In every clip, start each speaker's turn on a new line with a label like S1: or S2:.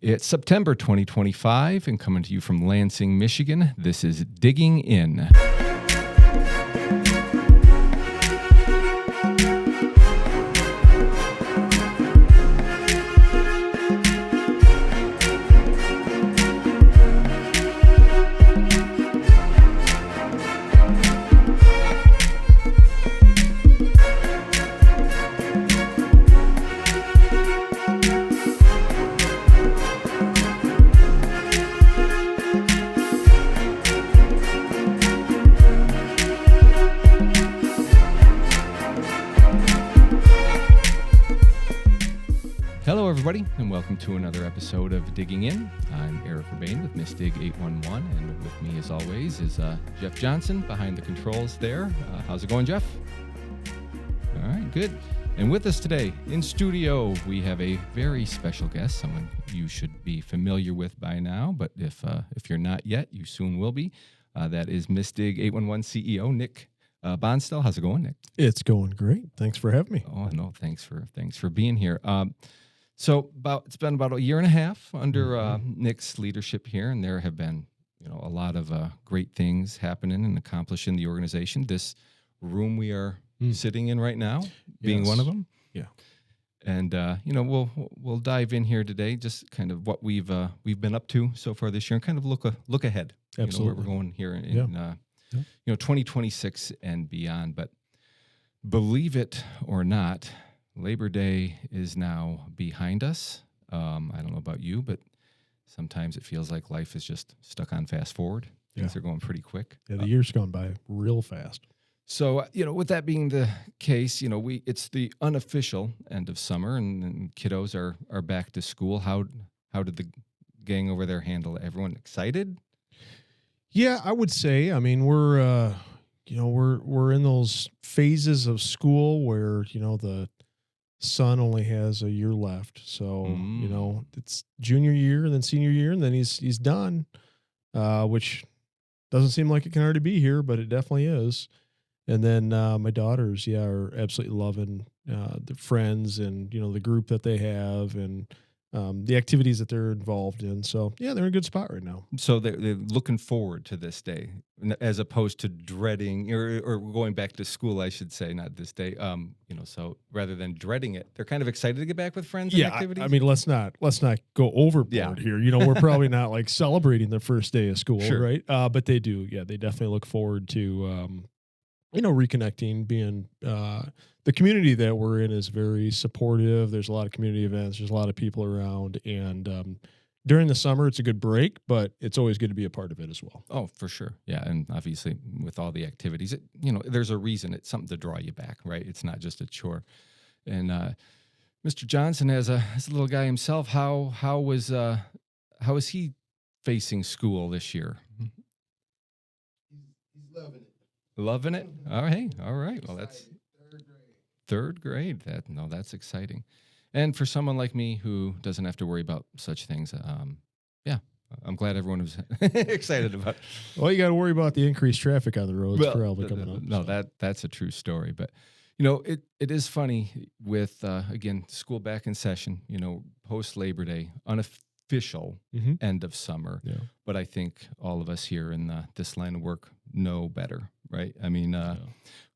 S1: It's September 2025 and coming to you from Lansing, Michigan. This is Digging In. Hello, everybody, and welcome to another episode of Digging In. I'm Urbain with Miss Dig 811, and with me, as always, is Jeff Johnson behind the controls there. How's it going, Jeff? All right, good. And with us today in studio, we have a very special guest, someone you should be familiar with by now, but if you're not yet, you soon will be. That is Miss Dig 811 CEO Nick Bonstell. How's it going, Nick?
S2: It's going great. Thanks for having me.
S1: Oh no, thanks for being here. So it's been about a year and a half under Nick's leadership here, and there have been a lot of great things happening and accomplished in the organization. This room we are sitting in right now being one of them.
S2: Yeah,
S1: and we'll dive in here today, just kind of what we've been up to so far this year, and kind of look ahead.
S2: Absolutely,
S1: where we're going here in 2026 and beyond. But believe it or not, Labor Day is now behind us. I don't know about you, but sometimes it feels like life is just stuck on fast forward. Things are going pretty quick.
S2: Yeah, the year's gone by real fast.
S1: So, with that being the case, it's the unofficial end of summer, and kiddos are back to school. How did the gang over there handle it? Everyone excited?
S2: Yeah, I would say. I mean, we're in those phases of school where the son only has a year left. So, it's junior year and then senior year, and then he's done, which doesn't seem like it can already be here, but it definitely is. And then my daughters, are absolutely loving the friends and, the group that they have and the activities that they're involved in. So, they're in a good spot right now.
S1: So they're looking forward to this day as opposed to dreading or going back to school, I should say, not this day. So rather than dreading it, they're kind of excited to get back with friends and activities.
S2: I mean, let's not go overboard here. We're probably not like celebrating the first day of school,
S1: sure.
S2: Right? But they do. Yeah, they definitely look forward to reconnecting, being the community that we're in is very supportive. There's a lot of community events. There's a lot of people around. And during the summer, it's a good break, but it's always good to be a part of it as well.
S1: Oh, for sure. Yeah. And obviously with all the activities, there's a reason. It's something to draw you back, right? It's not just a chore. And Mr. Johnson, as a little guy himself, how was he facing school this year?
S2: He's loving it.
S1: Loving it? All right. Well, that's third grade. That's exciting. And for someone like me who doesn't have to worry about such things, I'm glad everyone was excited about it.
S2: Well, you got to worry about the increased traffic on the roads probably coming up.
S1: No,
S2: so.
S1: that's a true story. But, it is funny with, again, school back in session, post Labor Day, unofficial end of summer.
S2: Yeah.
S1: But I think all of us here in this line of work know better, right? I mean,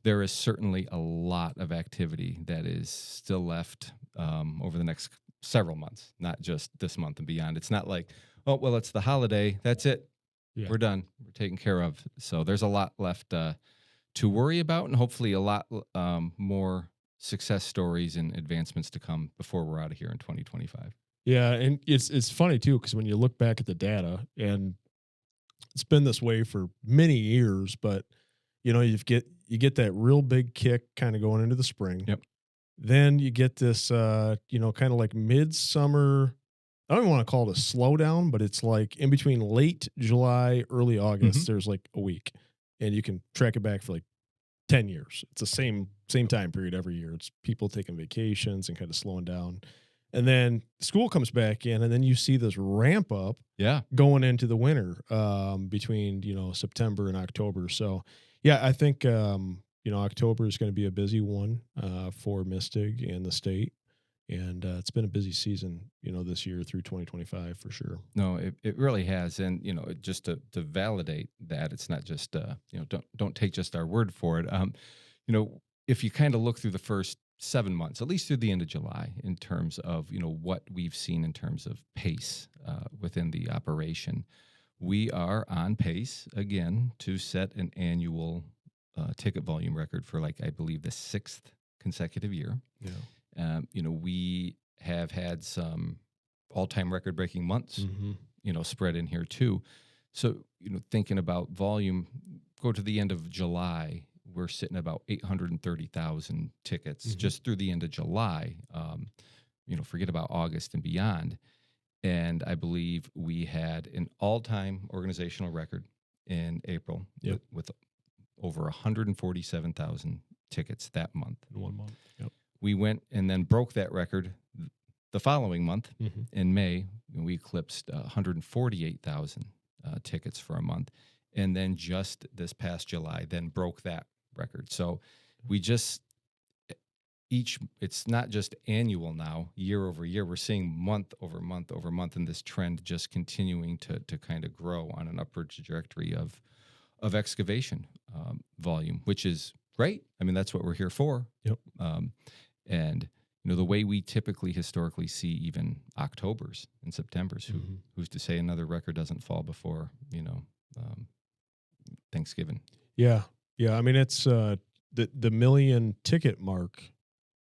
S1: there is certainly a lot of activity that is still left over the next several months, not just this month and beyond. It's not like, oh, well, it's the holiday. That's it.
S2: Yeah.
S1: We're done. We're taken care of. So there's a lot left to worry about, and hopefully a lot more success stories and advancements to come before we're out of here in 2025.
S2: Yeah, and it's funny too, because when you look back at the data, and it's been this way for many years, but you get that real big kick kind of going into the spring.
S1: Yep.
S2: Then you get this kind of like midsummer. I don't even want to call it a slowdown, but it's like in between late July, early August. There's like a week, and you can track it back for like 10 years. It's the same time period every year. It's people taking vacations and kind of slowing down. And then school comes back in, and then you see this ramp up going into the winter between, September and October. So, I think, October is going to be a busy one for Mystig and the state. And it's been a busy season, this year through 2025 for sure.
S1: No, it really has. And, just to validate that, it's not just, don't take just our word for it. If you kind of look through the first 7 months, at least through the end of July, in terms of, what we've seen in terms of pace within the operation, we are on pace again to set an annual ticket volume record for, like, I believe, the sixth consecutive year.
S2: Yeah.
S1: We have had some all-time record-breaking months,
S2: Mm-hmm.
S1: spread in here too. So, thinking about volume, go to the end of July, we're sitting about 830,000 tickets
S2: Mm-hmm.
S1: just through the end of July. Forget about August and beyond. And I believe we had an all-time organizational record in April
S2: Yep.
S1: with over 147,000 tickets that month.
S2: In 1 month. Yep.
S1: We went and then broke that record the following month.
S2: Mm-hmm.
S1: In May. We eclipsed 148,000 tickets for a month. And then just this past July, then broke that record. So we just, it's not just annual now, year over year. We're seeing month over month over month, and this trend just continuing to kind of grow on an upward trajectory of excavation volume, which is great. I mean, that's what we're here for.
S2: Yep.
S1: And the way we typically historically see even Octobers and Septembers, who's to say another record doesn't fall before Thanksgiving?
S2: Yeah. I mean, it's the million ticket mark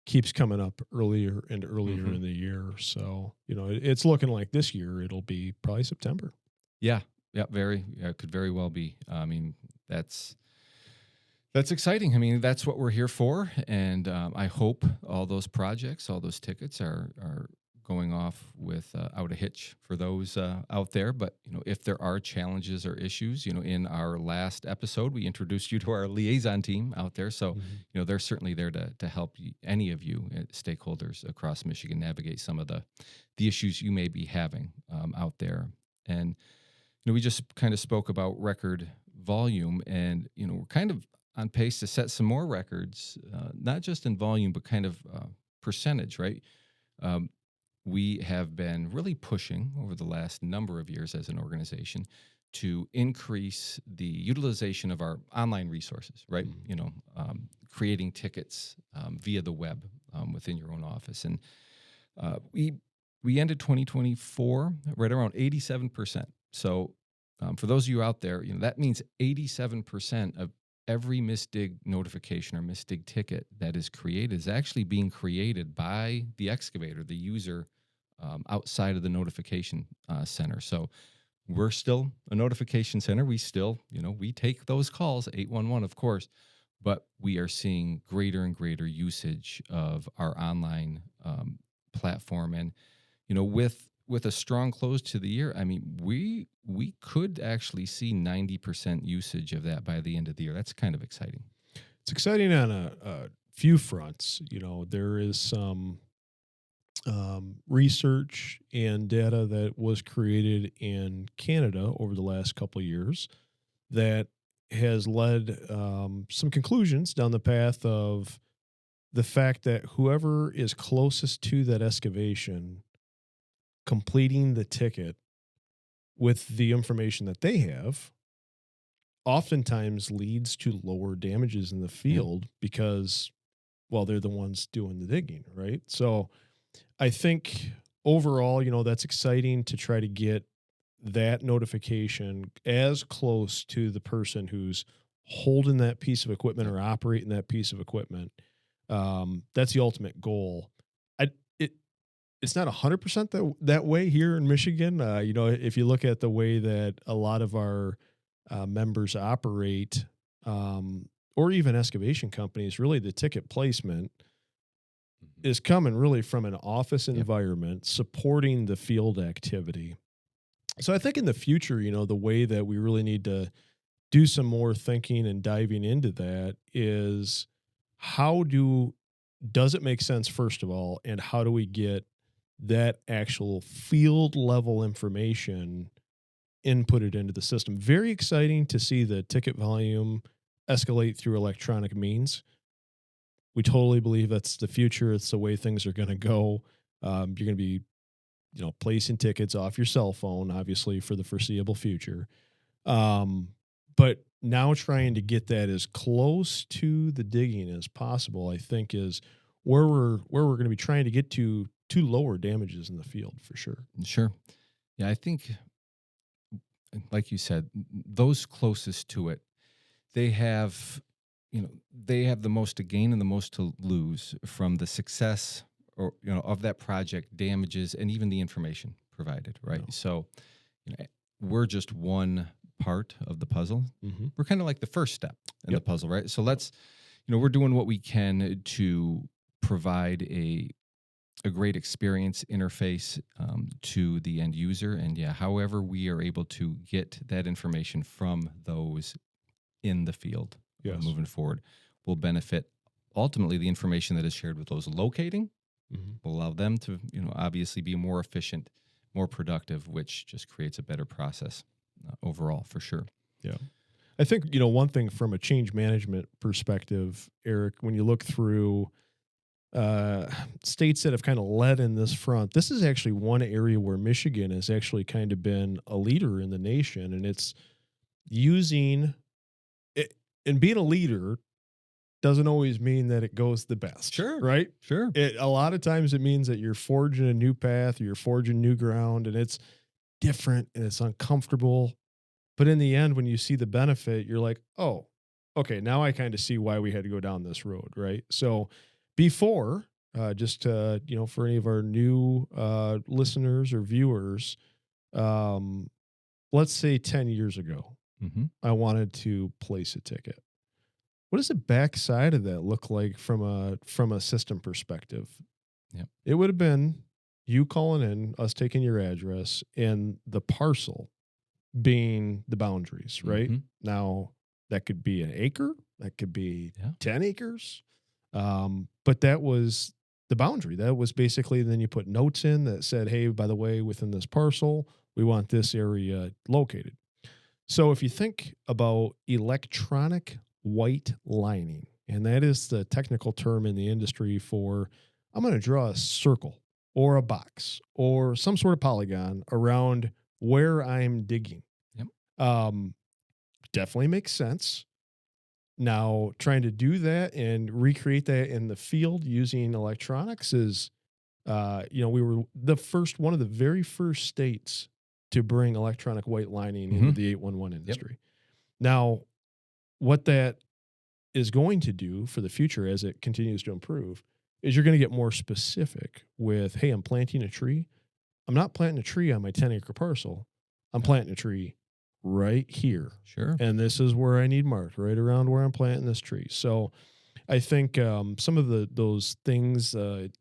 S2: keeps coming up earlier and earlier in the year. So it's looking like this year it'll be probably September.
S1: Yeah. It could very well be. I mean, that's exciting. I mean, that's what we're here for. And I hope all those projects, all those tickets are going off without a hitch for those out there. But, if there are challenges or issues, in our last episode, we introduced you to our liaison team out there. So, they're certainly there to help any of you stakeholders across Michigan navigate some of the issues you may be having out there. And, we just kind of spoke about record volume, and, we're kind of on pace to set some more records, not just in volume, but kind of percentage, right? We have been really pushing over the last number of years as an organization to increase the utilization of our online resources, right? Creating tickets via the web within your own office. And we ended 2024 right around 87%. So for those of you out there, that means 87% of every misdig notification or misdig ticket that is created is actually being created by the excavator, the user, outside of the notification center. So we're still a notification center. We still, we take those calls, 811, of course, but we are seeing greater and greater usage of our online platform. And, with a strong close to the year, I mean, we could actually see 90% usage of that by the end of the year. That's kind of exciting.
S2: It's exciting on a few fronts. There is some research and data that was created in Canada over the last couple of years that has led some conclusions down the path of the fact that whoever is closest to that excavation completing the ticket with the information that they have oftentimes leads to lower damages in the field because, well, they're the ones doing the digging, right? So I think overall, that's exciting to try to get that notification as close to the person who's holding that piece of equipment or operating that piece of equipment. That's the ultimate goal. It's not 100% that way here in Michigan. If you look at the way that a lot of our members operate, or even excavation companies, really the ticket placement is coming really from an office environment supporting the field activity. So I think in the future, the way that we really need to do some more thinking and diving into that is does it make sense, first of all, and how do we get that actual field level information inputted into the system? Very exciting to see the ticket volume escalate through electronic means. We totally believe that's the future. It's the way things are going to go. You're going to be, placing tickets off your cell phone, obviously, for the foreseeable future. Um, but now trying to get that as close to the digging as possible, I think, is where we're going to be trying to get to lower damages in the field for sure.
S1: Sure. Yeah, I think, like you said, those closest to it, they have, they have the most to gain and the most to lose from the success or of that project, damages, and even the information provided. Right.
S2: No.
S1: So, we're just one part of the puzzle.
S2: Mm-hmm.
S1: We're kind of like the first step in
S2: Yep.
S1: the puzzle, right? So let's, we're doing what we can to provide a great experience interface to the end user. And yeah, however we are able to get that information from those in the field
S2: Yes.
S1: moving forward will benefit ultimately the information that is shared with those locating,
S2: Mm-hmm.
S1: will allow them to, obviously be more efficient, more productive, which just creates a better process overall for sure.
S2: Yeah. I think, one thing from a change management perspective, Eric, when you look through states that have kind of led in this front, this is actually one area where Michigan has actually kind of been a leader in the nation, and it's using it. And being a leader doesn't always mean that it goes the best.
S1: Sure.
S2: Right?
S1: Sure.
S2: A lot of times it means that you're forging a new path, or you're forging new ground, and it's different and it's uncomfortable. But in the end, when you see the benefit, you're like, oh, okay, now I kind of see why we had to go down this road, right? So before, just for any of our new listeners or viewers, let's say 10 years ago,
S1: Mm-hmm.
S2: I wanted to place a ticket. What does the backside of that look like from a system perspective?
S1: Yep.
S2: It would have been you calling in, us taking your address, and the parcel being the boundaries, right?
S1: Mm-hmm.
S2: Now, that could be an acre, that could be
S1: Yeah.
S2: 10 acres. But that was the boundary. That was basically, then you put notes in that said, hey, by the way, within this parcel, we want this area located. So if you think about electronic white lining, and that is the technical term in the industry for, I'm going to draw a circle or a box or some sort of polygon around where I'm digging.
S1: Yep.
S2: Definitely makes sense. Now, trying to do that and recreate that in the field using electronics is, we were one of the very first states to bring electronic white lining into the 811 industry. Yep. Now, what that is going to do for the future as it continues to improve is you're going to get more specific with, hey, I'm planting a tree. I'm not planting a tree on my 10-acre parcel. I'm planting a tree right here.
S1: Sure.
S2: And this is where I need marked, right around where I'm planting this tree. So I think some of those things,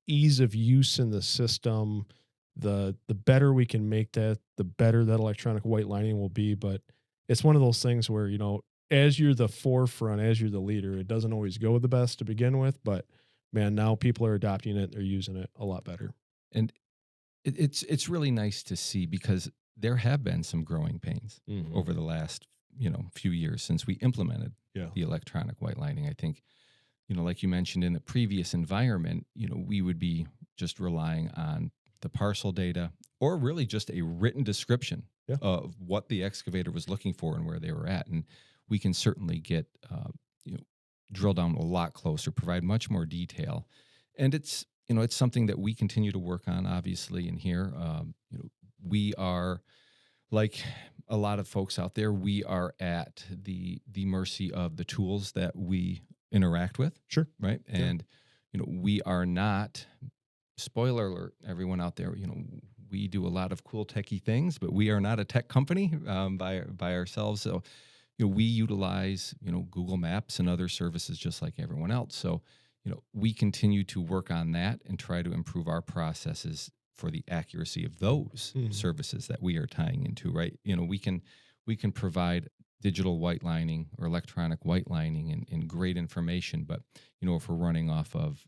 S2: ease of use in the system, the better we can make that, the better that electronic white lining will be. But it's one of those things where, as you're the forefront, as you're the leader, it doesn't always go the best to begin with. But man, now people are adopting it. They're using it a lot better.
S1: And it's really nice to see, because there have been some growing pains over the last, few years since we implemented the electronic white lining. I think, like you mentioned in the previous environment, we would be just relying on the parcel data or really just a written description of what the excavator was looking for and where they were at. And we can certainly get, drill down a lot closer, provide much more detail. And it's something that we continue to work on, obviously, in here. We are, like a lot of folks out there, we are at the mercy of the tools that we interact with.
S2: Sure.
S1: Right. And, we are not, spoiler alert, everyone out there, we do a lot of cool techie things, but we are not a tech company by ourselves. So, we utilize, Google Maps and other services just like everyone else. So, we continue to work on that and try to improve our processes for the accuracy of those services that we are tying into, right? We can provide digital white lining or electronic white lining and great information, but, if we're running off of,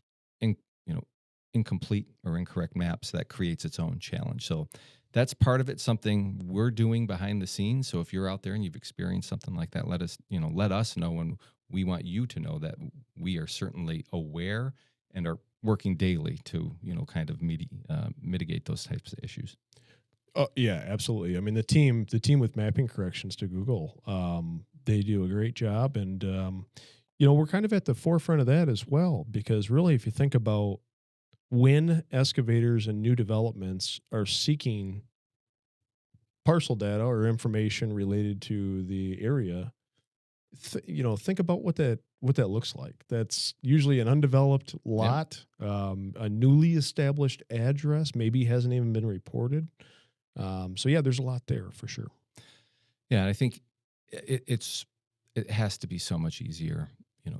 S1: incomplete or incorrect maps, that creates its own challenge. So that's part of it, something we're doing behind the scenes. So if you're out there and you've experienced something like that, let us know, and we want you to know that we are certainly aware and are working daily to, kind of mitigate those types of issues.
S2: Oh yeah, absolutely. I mean, the team with mapping corrections to Google, they do a great job, and we're kind of at the forefront of that as well. Because really, if you think about when excavators and new developments are seeking parcel data or information related to the area, think about what that looks like. That's usually an undeveloped
S1: Yeah.
S2: lot, a newly established address, maybe hasn't even been reported. So yeah, there's a lot there for sure.
S1: Yeah, and I think it has to be so much easier, you know,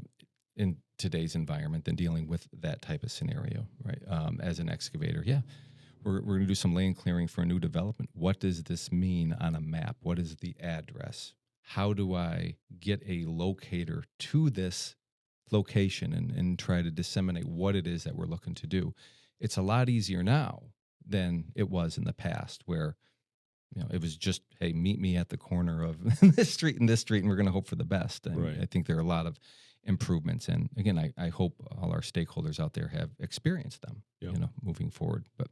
S1: in today's environment than dealing with that type of scenario, right? As an excavator, yeah, we're going to do some land clearing for a new development. What does this mean on a map? What is the address? How do I get a locator to this location and try to disseminate what it is that we're looking to do? It's a lot easier now than it was in the past, where it was just, hey, meet me at the corner of this street and this street, and we're going to hope for the best. And
S2: Right.
S1: I think there are a lot of improvements. And again, I hope all our stakeholders out there have experienced them,
S2: Yep.
S1: moving forward. But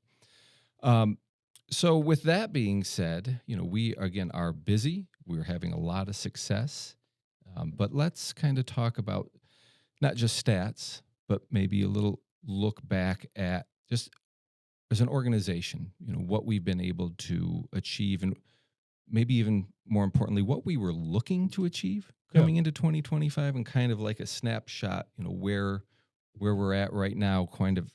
S1: so with that being said, we again are busy. We're having a lot of success. But let's kind of talk about not just stats, but maybe a little look back at just as an organization, what we've been able to achieve, and maybe even more importantly, what we were looking to achieve
S2: Yeah.
S1: coming into 2025, and kind of like a snapshot, where we're at right now, kind of,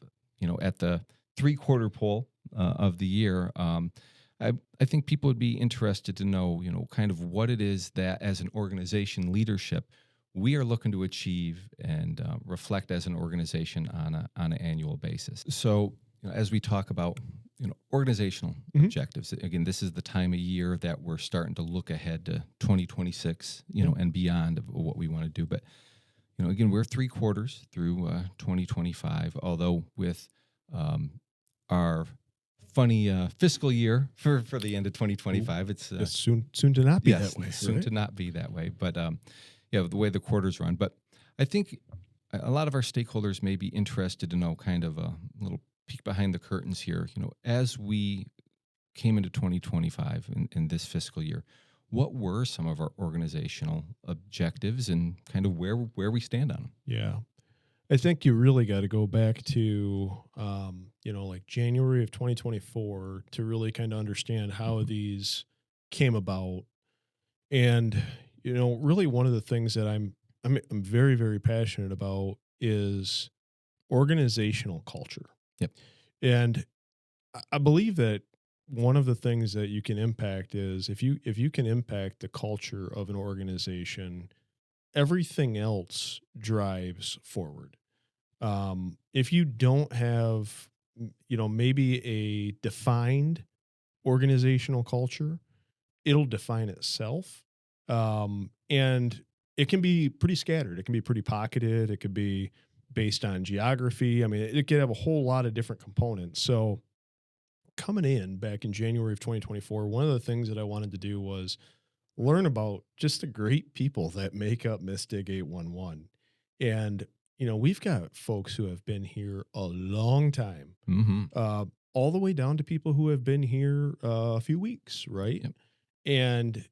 S1: at the 3/4 pole of the year. I think people would be interested to know, kind of what it is that as an organization leadership, we are looking to achieve and reflect as an organization on an annual basis. So, as we talk about organizational
S2: Mhm.
S1: objectives, again, this is the time of year that we're starting to look ahead to 2026, and beyond of what we want to do. But again, we're 3/4 through 2025, although with our funny fiscal year for the end of 2025, it's
S2: It's soon to not be
S1: yes,
S2: that way,
S1: soon
S2: right?
S1: to not be that way. But yeah, the way the quarters run. But I think a lot of our stakeholders may be interested to know kind of a little peek behind the curtains here. As we came into 2025 in this fiscal year, what were some of our organizational objectives and kind of where we stand on them?
S2: Yeah. I think you really got to go back to, like January of 2024 to really kind of understand how
S1: Mhm.
S2: these came about. And, really one of the things that I'm very, very passionate about is organizational culture.
S1: Yep.
S2: And I believe that one of the things that you can impact is if you can impact the culture of an organization, everything else drives forward. If you don't have, maybe a defined organizational culture, it'll define itself. And it can be pretty scattered. It can be pretty pocketed. It could be based on geography. I mean, it could have a whole lot of different components. So coming in back in January of 2024, one of the things that I wanted to do was learn about just the great people that make up Mystig 811. And, we've got folks who have been here a long time,
S1: Mm-hmm.
S2: uh, all the way down to people who have been here a few weeks, right?
S1: Yep.
S2: And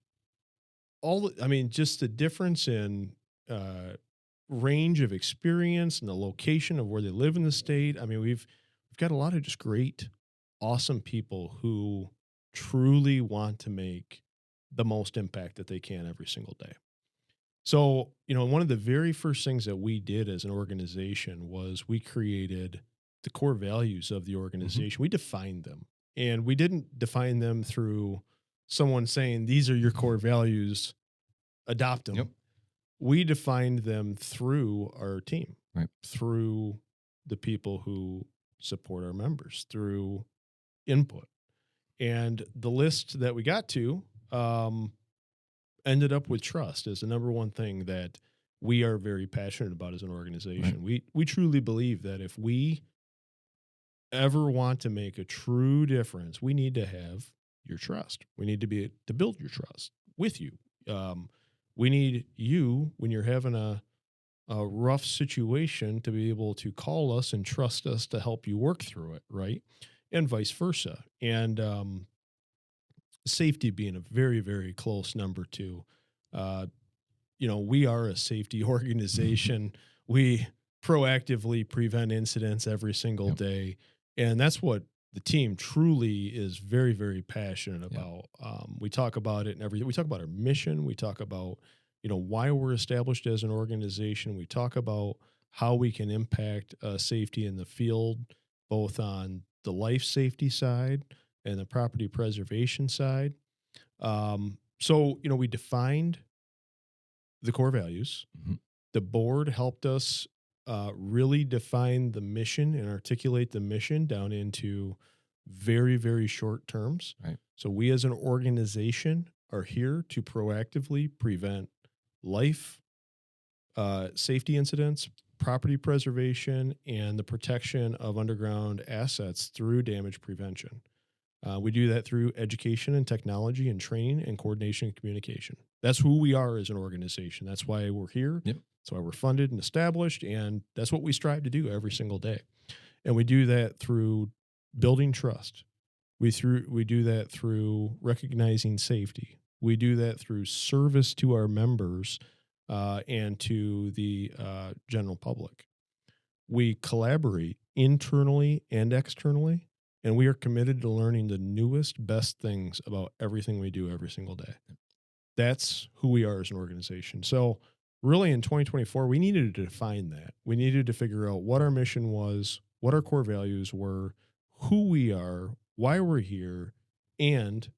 S2: I mean, just the difference in uh, range of experience and the location of where they live in the state. I mean, we've got a lot of just great, awesome people who truly want to make the most impact that they can every single day. So, one of the very first things that we did as an organization was we created the core values of the
S1: Mm-hmm.
S2: organization. We defined them, and we didn't define them through someone saying, these are your core values, adopt
S1: Yep.
S2: them. We defined them through our team,
S1: Right.
S2: through the people who support our members, through input. And the list that we got to ended up with trust as the number one thing that we are very passionate about as an
S1: Right.
S2: organization. We truly believe that if we ever want to make a true difference, we need to have your trust. We need to build your trust with you. We need you when you're having a rough situation to be able to call us and trust us to help you work through it, right? And vice versa. And safety being a very, very close number two. We are a safety organization. We proactively prevent incidents every single day. And that's what the team truly is very, very passionate about. We talk about it in everything. We talk about our mission. We talk about, why we're established as an organization. We talk about how we can impact safety in the field, both on the life safety side and the property preservation side. So, we defined the core values.
S1: Mm-hmm.
S2: The board helped us really define the mission and articulate the mission down into very, very short terms.
S1: Right.
S2: So we as an organization are here to proactively prevent life, safety incidents, property preservation, and the protection of underground assets through damage prevention. We do that through education and technology and training and coordination and communication. That's who we are as an organization. That's why we're here.
S1: Yep.
S2: That's why we're funded and established. And that's what we strive to do every single day. And we do that through building trust. We do that through recognizing safety. We do that through service to our members and to the general public. We collaborate internally and externally. And we are committed to learning the newest, best things about everything we do every single day. That's who we are as an organization. So really in 2024, we needed to define that. We needed to figure out what our mission was, what our core values were, who we are, why we're here, and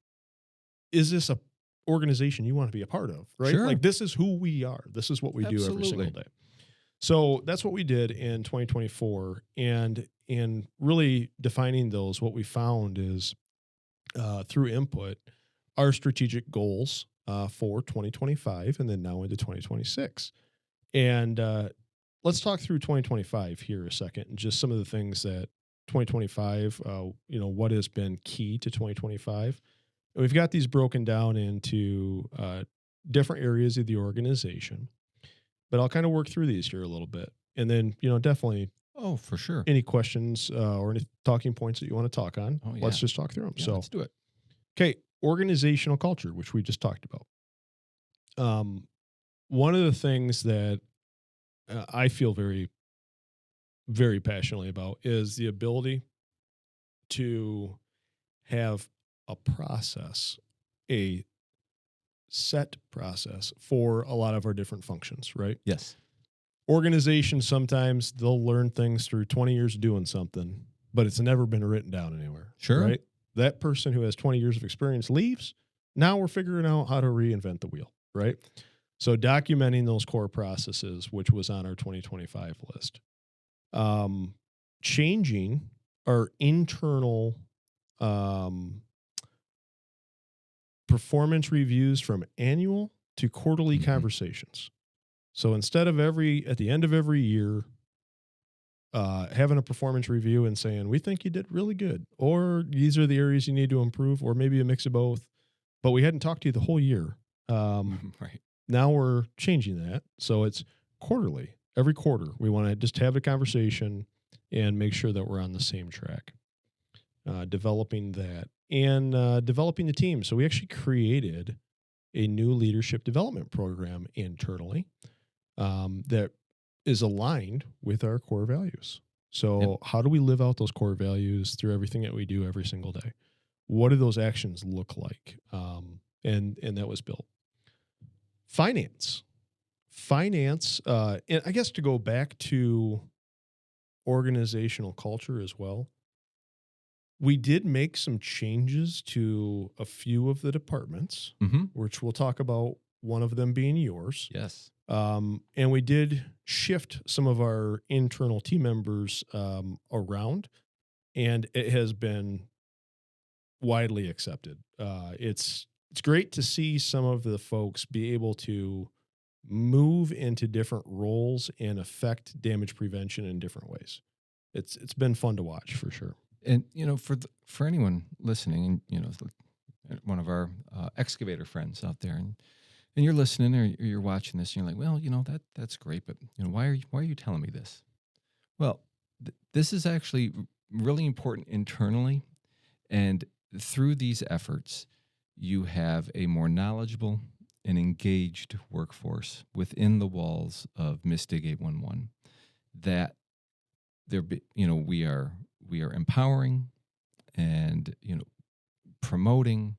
S2: is this a organization you want to be a part of, right?
S1: Sure.
S2: Like this is who we are. This is what we do every single day. So that's what we did in 2024. And in really defining those, what we found is through input, our strategic goals for 2025 and then now into 2026. And let's talk through 2025 here a second and just some of the things that 2025, what has been key to 2025. And we've got these broken down into different areas of the organization. But I'll kind of work through these here a little bit. And then, definitely.
S1: Oh, for sure.
S2: Any questions or any talking points that you want to talk on, let's just talk through them.
S1: Yeah,
S2: so
S1: let's do it.
S2: Okay. Organizational culture, which we just talked about. One of the things that I feel very, very passionately about is the ability to have a process, a set process for a lot of our different functions, right?
S1: Yes.
S2: Organizations, sometimes they'll learn things through 20 years of doing something, but it's never been written down anywhere.
S1: Sure.
S2: Right? That person who has 20 years of experience leaves. Now we're figuring out how to reinvent the wheel, right? So documenting those core processes, which was on our 2025 list. Changing our internal performance reviews from annual to quarterly conversations. So instead of at the end of every year, having a performance review and saying, we think you did really good, or these are the areas you need to improve, or maybe a mix of both, but we hadn't talked to you the whole year.
S1: Right.
S2: Now we're changing that. So it's quarterly. Every quarter, we want to just have a conversation and make sure that we're on the same track. Developing that and developing the team. So we actually created a new leadership development program internally that is aligned with our core values. So how do we live out those core values through everything that we do every single day? What do those actions look like? And that was built. Finance, and I guess to go back to organizational culture as well, we did make some changes to a few of the departments, which we'll talk about, one of them being yours.
S1: Yes.
S2: And we did shift some of our internal team members around, and it has been widely accepted. It's great to see some of the folks be able to move into different roles and affect damage prevention in different ways. It's been fun to watch for sure.
S1: And for anyone listening, and one of our excavator friends out there, and you're listening or you're watching this, and you're like, well, that's great, but why are you telling me this? Well, this is actually really important internally, and through these efforts, you have a more knowledgeable and engaged workforce within the walls of Mistig 811 that we are empowering and promoting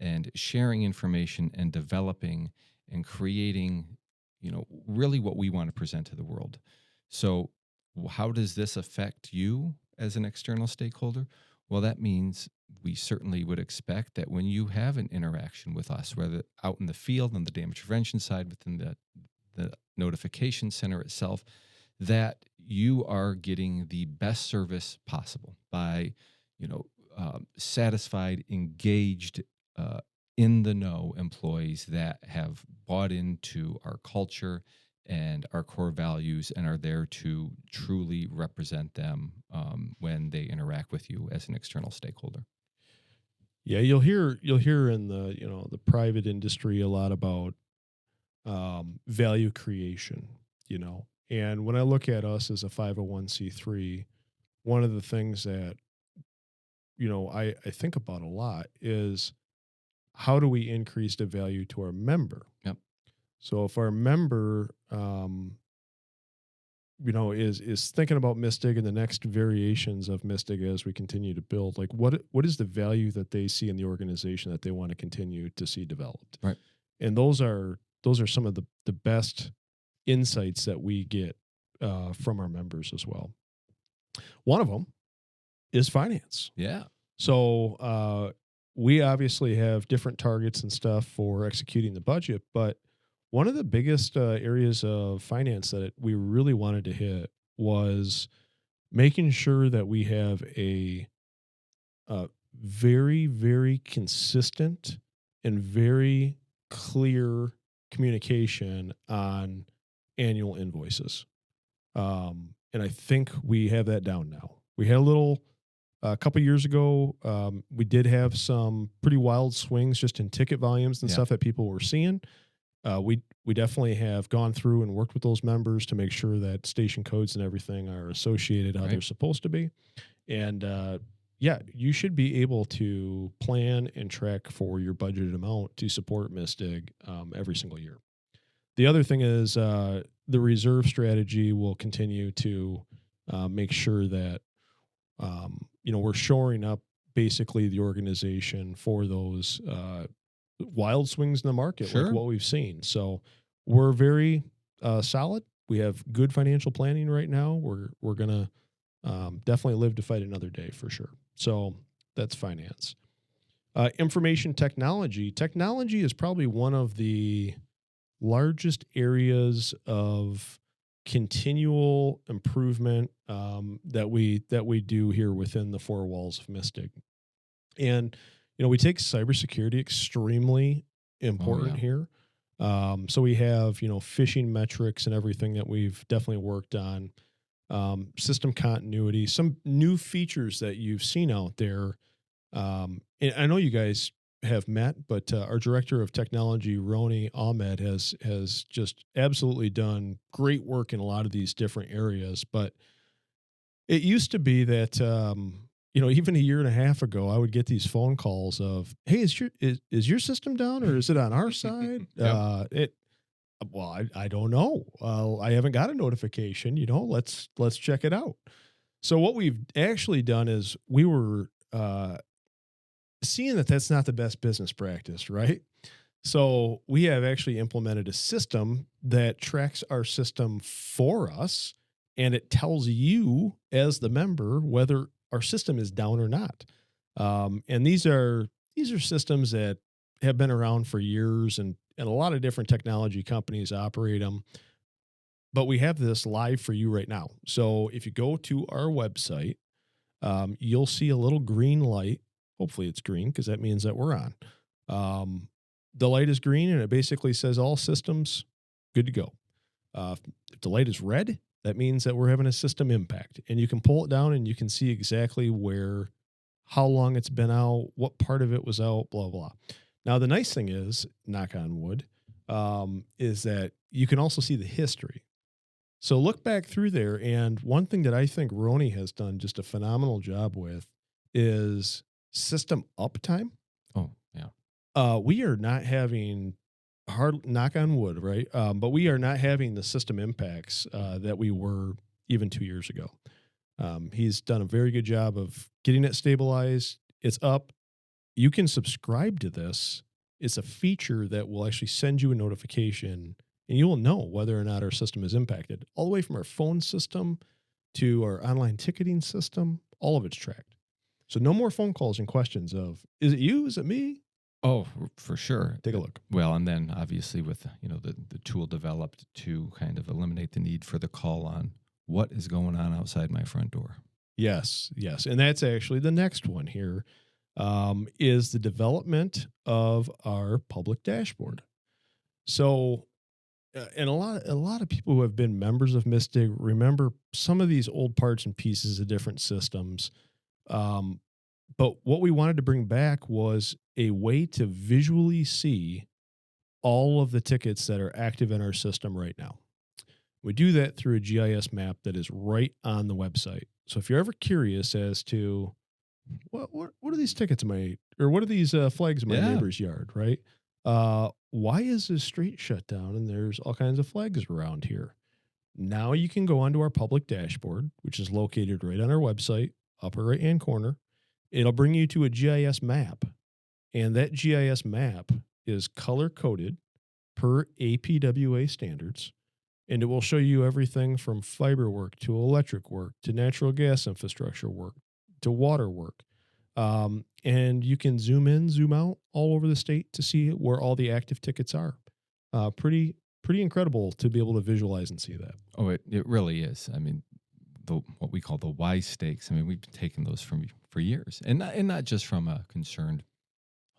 S1: and sharing information and developing and creating really what we want to present to the world. So how does this affect you as an external stakeholder? Well, that means we certainly would expect that when you have an interaction with us, whether out in the field on the damage prevention side within the notification center itself, that you are getting the best service possible by, satisfied, engaged, in the know employees that have bought into our culture and our core values and are there to truly represent them when they interact with you as an external stakeholder.
S2: Yeah, you'll hear in the private industry a lot about value creation, and when I look at us as a 501c3, one of the things that I think about a lot is how do we increase the value to our member?
S1: Yep.
S2: So if our member, is thinking about Mystic and the next variations of Mystic as we continue to build, like what is the value that they see in the organization that they want to continue to see developed?
S1: Right.
S2: And those are some of the best insights that we get from our members as well. One of them is finance.
S1: Yeah.
S2: So we obviously have different targets and stuff for executing the budget, but one of the biggest areas of finance that we really wanted to hit was making sure that we have a very, very consistent and very clear communication on annual invoices. And I think we have that down now. We had a couple years ago, we did have some pretty wild swings just in ticket volumes and stuff that people were seeing. We definitely have gone through and worked with those members to make sure that station codes and everything are associated how they're supposed to be. And you should be able to plan and track for your budgeted amount to support Mistig every single year. The other thing is the reserve strategy will continue to make sure that we're shoring up basically the organization for those wild swings in the market, like what we've seen. So we're very solid. We have good financial planning right now. We're gonna definitely live to fight another day for sure. So that's finance. Information technology. Technology is probably one of the largest areas of continual improvement that we do here within the four walls of Mystic. And we take cybersecurity extremely important here. So we have phishing metrics and everything that we've definitely worked on. System continuity, some new features that you've seen out there. And I know you guys have met, but our director of technology, Roni Ahmed, has just absolutely done great work in a lot of these different areas. But it used to be that even a year and a half ago, I would get these phone calls of, "Hey, is your system down or is it on our side?" I don't know. I haven't got a notification. Let's check it out. So what we've actually done is we were seeing that that's not the best business practice, right? So we have actually implemented a system that tracks our system for us, and it tells you as the member whether our system is down or not. And these are systems that have been around for years, and a lot of different technology companies operate them. But we have this live for you right now. So if you go to our website, you'll see a little green light. Hopefully it's green because that means that we're on. The light is green and it basically says all systems good to go. If the light is red, that means that we're having a system impact, and you can pull it down and you can see exactly how long it's been out, what part of it was out, blah, blah. Now, the nice thing is, knock on wood, is that you can also see the history. So look back through there. And one thing that I think Roni has done just a phenomenal job with is system uptime.
S1: Oh, yeah.
S2: We are not having hard knock on wood, right? But we are not having the system impacts that we were even 2 years ago. He's done a very good job of getting it stabilized. It's up. You can subscribe to this. It's a feature that will actually send you a notification, and you will know whether or not our system is impacted. All the way from our phone system to our online ticketing system, all of it's tracked. So no more phone calls and questions of, is it you? Is it me?
S1: Oh, for sure.
S2: Take a look.
S1: Well, and then obviously with the tool developed to kind of eliminate the need for the call on what is going on outside my front door.
S2: Yes, yes. And that's actually the next one here, is the development of our public dashboard. So, and a lot of people who have been members of Mystic remember some of these old parts and pieces of different systems. But what we wanted to bring back was a way to visually see all of the tickets that are active in our system right now. We do that through a GIS map that is right on the website. So if you're ever curious as to what are these tickets in my, or what are these flags in my neighbor's yard, right? Why is this street shut down and there's all kinds of flags around here? Now you can go onto our public dashboard, which is located right on our website, upper right-hand corner. It'll bring you to a GIS map, and that GIS map is color-coded per APWA standards, and it will show you everything from fiber work to electric work to natural gas infrastructure work to water work. And you can zoom in, zoom out all over the state to see where all the active tickets are. Pretty incredible to be able to visualize and see that.
S1: Oh, it really is. I mean, what we call the Y stakes. I mean, we've been taking those for years, and not just from a concerned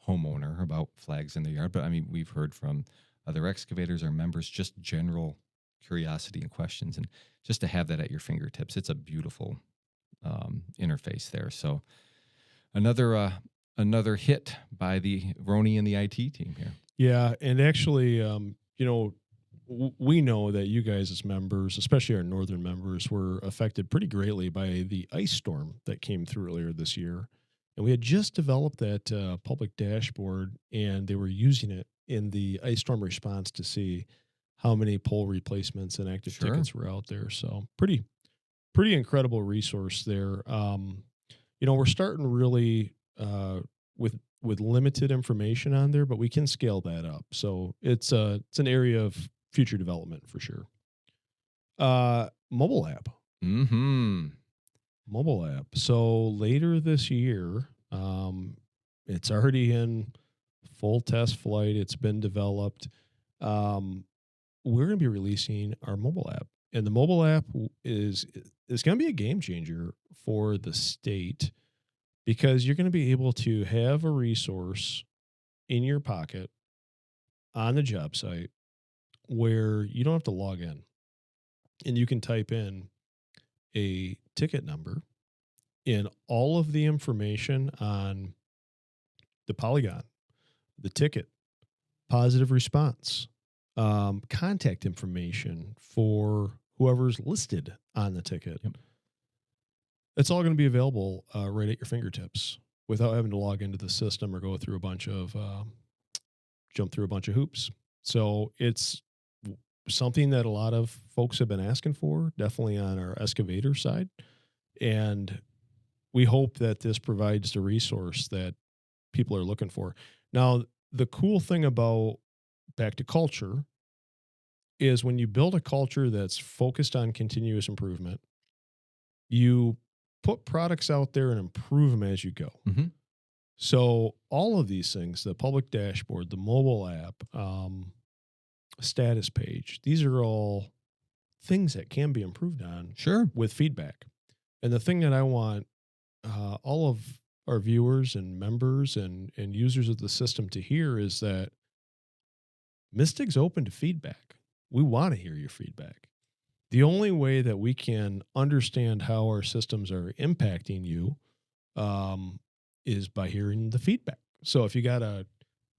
S1: homeowner about flags in their yard, but I mean, we've heard from other excavators or members, just general curiosity and questions, and just to have that at your fingertips, it's a beautiful interface there. So another hit by the Roni and the IT team here.
S2: Yeah, and actually, we know that you guys as members, especially our northern members, were affected pretty greatly by the ice storm that came through earlier this year. And we had just developed that public dashboard, and they were using it in the ice storm response to see how many pole replacements and active tickets were out there. So pretty incredible resource there. We're starting really with limited information on there, but we can scale that up. So it's an area of future development for sure. Mobile app.
S1: Mm-hmm.
S2: Mobile app. So later this year, it's already in full test flight. It's been developed. We're going to be releasing our mobile app, and the mobile app is going to be a game changer for the state, because you're going to be able to have a resource in your pocket on the job site where you don't have to log in, and you can type in a ticket number and all of the information on the polygon, the ticket, positive response, contact information for whoever's listed on the ticket.
S1: Yep.
S2: It's all going to be available right at your fingertips without having to log into the system or go through jump through a bunch of hoops. So it's something that a lot of folks have been asking for, definitely on our excavator side. And we hope that this provides the resource that people are looking for. Now, the cool thing about back to culture is when you build a culture that's focused on continuous improvement, you put products out there and improve them as you go.
S1: Mm-hmm.
S2: So all of these things, the public dashboard, the mobile app, status page, these are all things that can be improved on with feedback. And the thing that I want all of our viewers and members and users of the system to hear is that Mystic's open to feedback. We want to hear your feedback. The only way that we can understand how our systems are impacting you is by hearing the feedback. So if you got a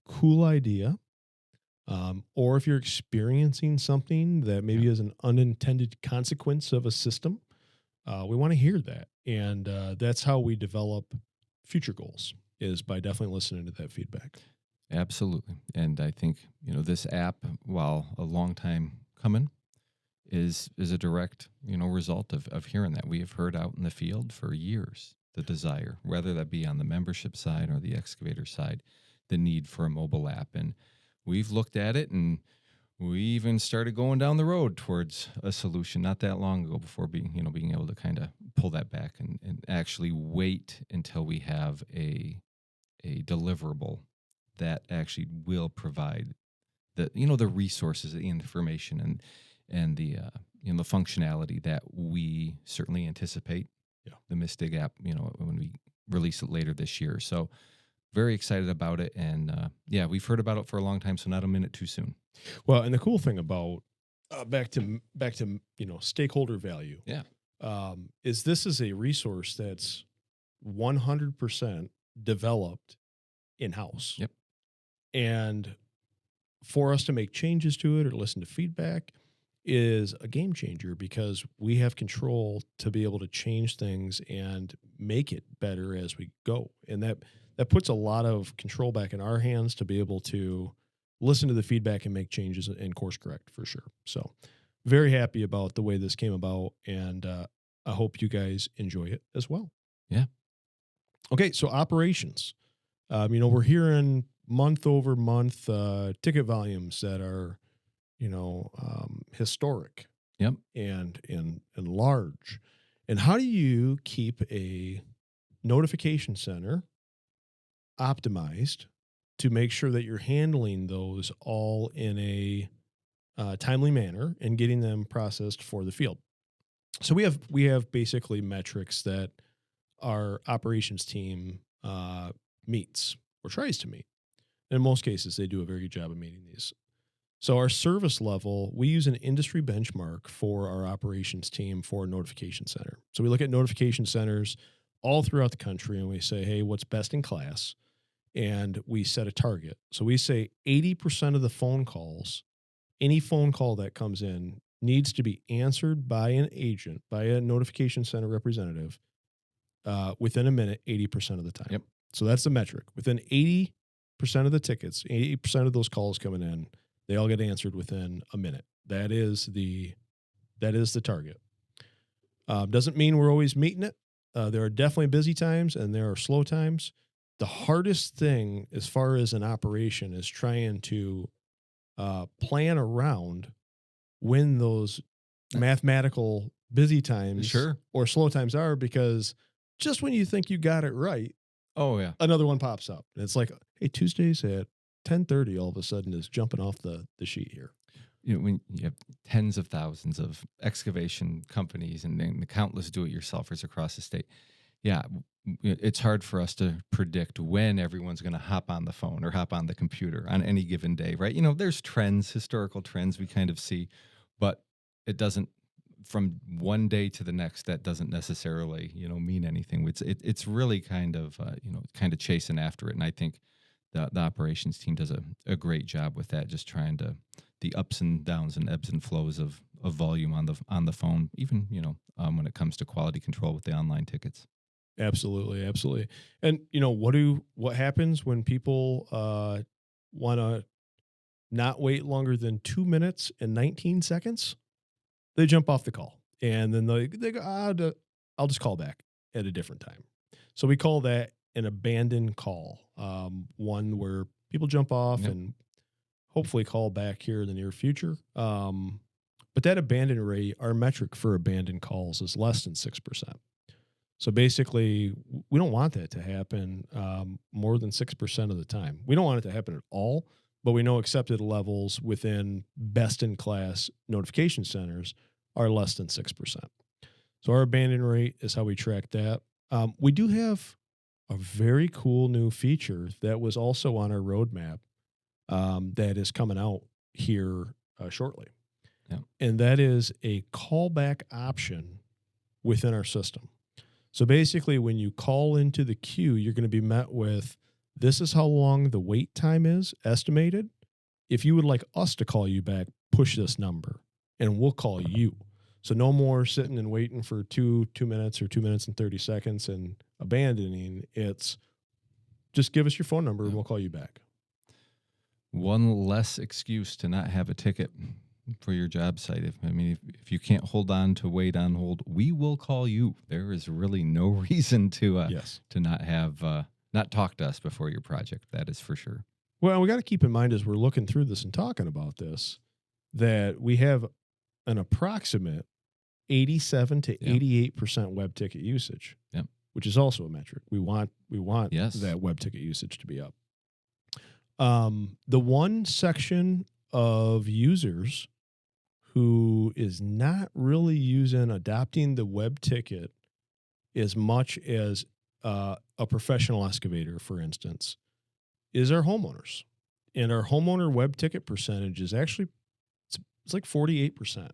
S2: cool idea, or if you're experiencing something that maybe is an unintended consequence of a system, we want to hear that. And that's how we develop future goals, is by definitely listening to that feedback.
S1: Absolutely. And I think, this app, while a long time coming, is a direct, result of hearing that. We have heard out in the field for years the desire, whether that be on the membership side or the excavator side, the need for a mobile app. And we've looked at it, and we even started going down the road towards a solution not that long ago, before being able to kind of pull that back and actually wait until we have a deliverable that actually will provide the resources, the information, and the the functionality that we certainly anticipate.
S2: Yeah.
S1: The Mistig app, when we release it later this year. So very excited about it, and we've heard about it for a long time, so not a minute too soon.
S2: Well, and the cool thing about back to stakeholder value, is this is a resource that's 100% developed in-house.
S1: Yep.
S2: And for us to make changes to it or listen to feedback is a game changer, because we have control to be able to change things and make it better as we go. And that puts a lot of control back in our hands to be able to listen to the feedback and make changes and course correct, for sure. So very happy about the way this came about, and I hope you guys enjoy it as well.
S1: Yeah.
S2: Okay, so operations. We're hearing month over month ticket volumes that are, historic.
S1: Yep.
S2: And large. And how do you keep a notification center optimized to make sure that you're handling those all in a timely manner and getting them processed for the field? So we have basically metrics that our operations team meets or tries to meet. In most cases, they do a very good job of meeting these. So our service level, we use an industry benchmark for our operations team for a notification center. So we look at notification centers all throughout the country, and we say, hey, what's best in class? And we set a target. So we say 80% of the phone calls, any phone call that comes in, needs to be answered by an agent, by a notification center representative, within a minute, 80% of the time.
S1: Yep.
S2: So that's the metric. Within 80% of the tickets, 80% of those calls coming in, they all get answered within a minute. That is the target. Doesn't mean we're always meeting it. There are definitely busy times and there are slow times. The hardest thing as far as an operation is trying to plan around when those mathematical busy times or slow times are, because just when you think you got it right, another one pops up. And it's like, hey, Tuesdays at 10:30 all of a sudden is jumping off the sheet here.
S1: When you have tens of thousands of excavation companies and the countless do-it-yourselfers across the state, it's hard for us to predict when everyone's going to hop on the phone or hop on the computer on any given day, right? There's trends, historical trends we kind of see, but it doesn't, from one day to the next, that doesn't necessarily, mean anything. It's really kind of chasing after it. And I think the operations team does a great job with that, just trying to, the ups and downs and ebbs and flows of volume on the phone, even, when it comes to quality control with the online tickets.
S2: Absolutely. Absolutely. And, what happens when people want to not wait longer than 2 minutes and 19 seconds? They jump off the call, and then they go, I'll just call back at a different time. So we call that an abandoned call, one where people jump off and hopefully call back here in the near future. But that abandon rate, our metric for abandoned calls, is less than 6%. So basically, we don't want that to happen more than 6% of the time. We don't want it to happen at all, but we know accepted levels within best-in-class notification centers are less than 6%. So our abandon rate is how we track that. We do have a very cool new feature that was also on our roadmap that is coming out here shortly. Yeah. And that is a callback option within our system. So basically, when you call into the queue, you're going to be met with, this is how long the wait time is estimated. If you would like us to call you back, push this number and we'll call you. So no more sitting and waiting for 2 minutes or 2 minutes and 30 seconds and abandoning. It's just give us your phone number and we'll call you back.
S1: One less excuse to not have a ticket for your job site. If you can't hold on to wait on hold, we will call you. There is really no reason to not have not talk to us before your project. That is for sure.
S2: Well, we got to keep in mind as we're looking through this and talking about this that we have an approximate 87 to 88% web ticket usage, which is also a metric. We want that web ticket usage to be up. The one section of users who is not really adopting the web ticket as much as a professional excavator, for instance, is our homeowners. And our homeowner web ticket percentage is actually, it's like 48%.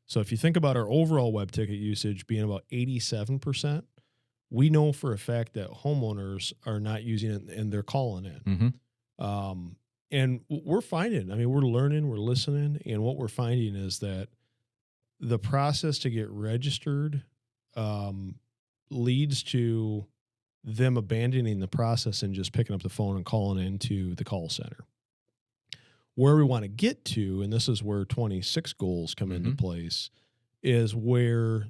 S2: So if you think about our overall web ticket usage being about 87%, we know for a fact that homeowners are not using it and they're calling in.
S1: Mm-hmm.
S2: And we're finding, we're learning, we're listening. And what we're finding is that the process to get registered leads to them abandoning the process and just picking up the phone and calling into the call center. Where we want to get to, and this is where 26 goals come into place, is where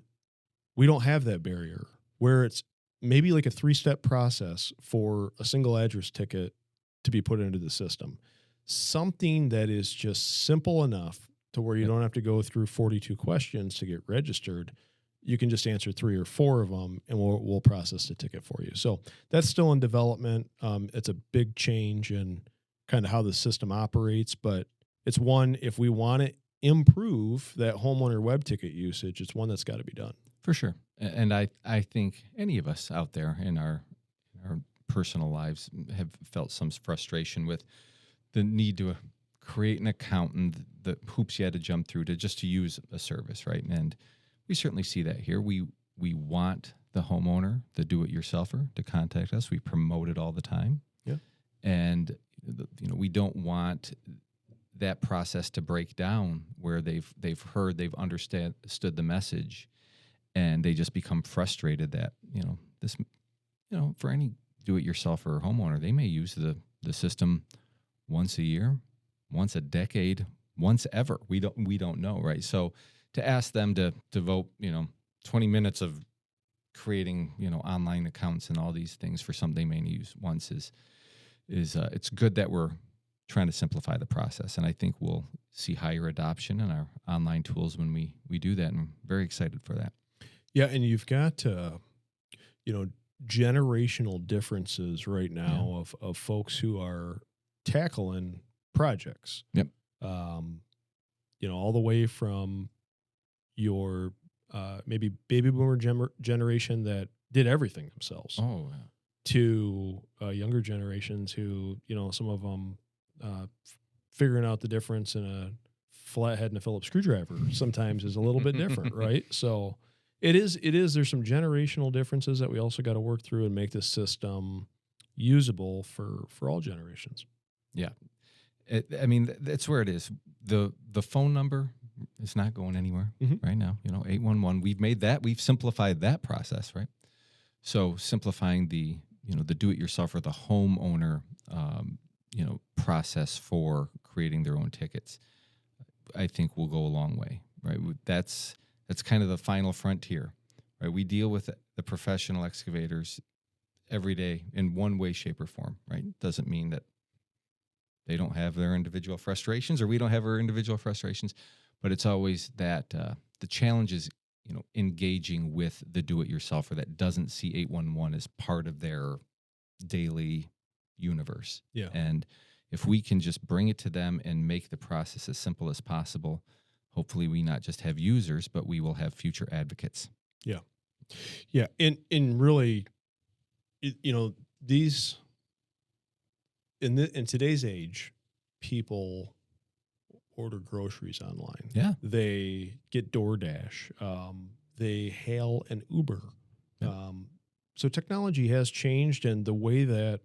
S2: we don't have that barrier, where it's maybe like a 3-step process for a single address ticket to be put into the system. Something that is just simple enough to where you don't have to go through 42 questions to get registered. You can just answer 3 or 4 of them and we'll process the ticket for you. So that's still in development. It's a big change in kind of how the system operates, but it's one, if we want to improve that homeowner web ticket usage, it's one that's got to be done.
S1: For sure. And I think any of us out there in our personal lives have felt some frustration with the need to create an account and the hoops you had to jump through to use a service, right? And we certainly see that here. We want the homeowner, the do-it-yourselfer, to contact us. We promote it all the time.
S2: Yeah.
S1: And we don't want that process to break down where they've heard, they've understood the message, and they just become frustrated that for any do-it-yourselfer or homeowner, they may use the system once a year, once a decade, once ever. We don't know, right? So to ask them to devote 20 minutes of creating online accounts and all these things for something they may use once is it's good that we're trying to simplify the process, and I think we'll see higher adoption in our online tools when we do that, and I'm very excited for that.
S2: Yeah, and you've got generational differences right now of folks who are tackling projects.
S1: Yep.
S2: All the way from your maybe baby boomer generation that did everything themselves.
S1: Oh, yeah.
S2: To younger generations who, some of them figuring out the difference in a flathead and a Phillips screwdriver sometimes is a little bit different, right? So it is, there's some generational differences that we also got to work through and make this system usable for all generations.
S1: Yeah. That's where it is. The phone number is not going anywhere right now. 811, we've simplified that process, right? So simplifying the do-it-yourself or the homeowner, process for creating their own tickets, I think will go a long way, right? That's kind of the final frontier, right? We deal with the professional excavators every day in one way, shape, or form, right? Doesn't mean that they don't have their individual frustrations or we don't have our individual frustrations, but it's always that the challenge is engaging with the do-it-yourselfer that doesn't see 811 as part of their daily universe.
S2: Yeah.
S1: And if we can just bring it to them and make the process as simple as possible, hopefully we not just have users, but we will have future advocates.
S2: Yeah. Yeah. In really, these, in today's age, people order groceries online.
S1: Yeah.
S2: They get DoorDash. They hail an Uber
S1: Yep.
S2: So technology has changed, and the way that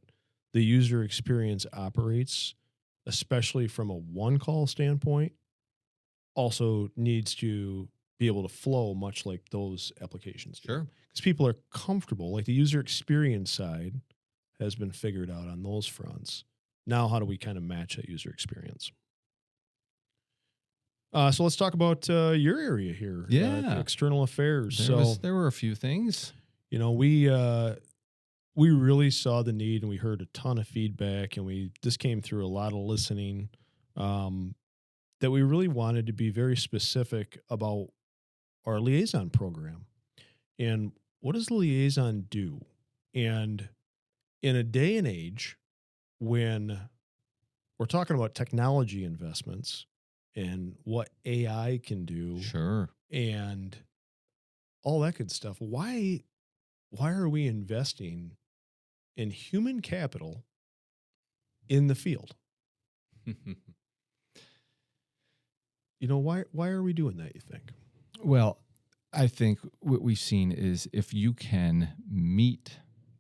S2: the user experience operates, especially from a one call standpoint, also needs to be able to flow much like those applications do.
S1: Sure.
S2: Because people are comfortable, like the user experience side has been figured out on those fronts. Now, how do we kind of match that user experience? So let's talk about your area here,
S1: Yeah.
S2: external affairs.
S1: There were a few things.
S2: You know, we really saw the need, and we heard a ton of feedback, and this came through a lot of listening. That we really wanted to be very specific about our liaison program and what does the liaison do? And in a day and age when we're talking about technology investments and what AI can do
S1: Sure.
S2: and all that good stuff, why are we investing in human capital in the field? You know, why are we doing that, you think?
S1: Well, I think what we've seen is if you can meet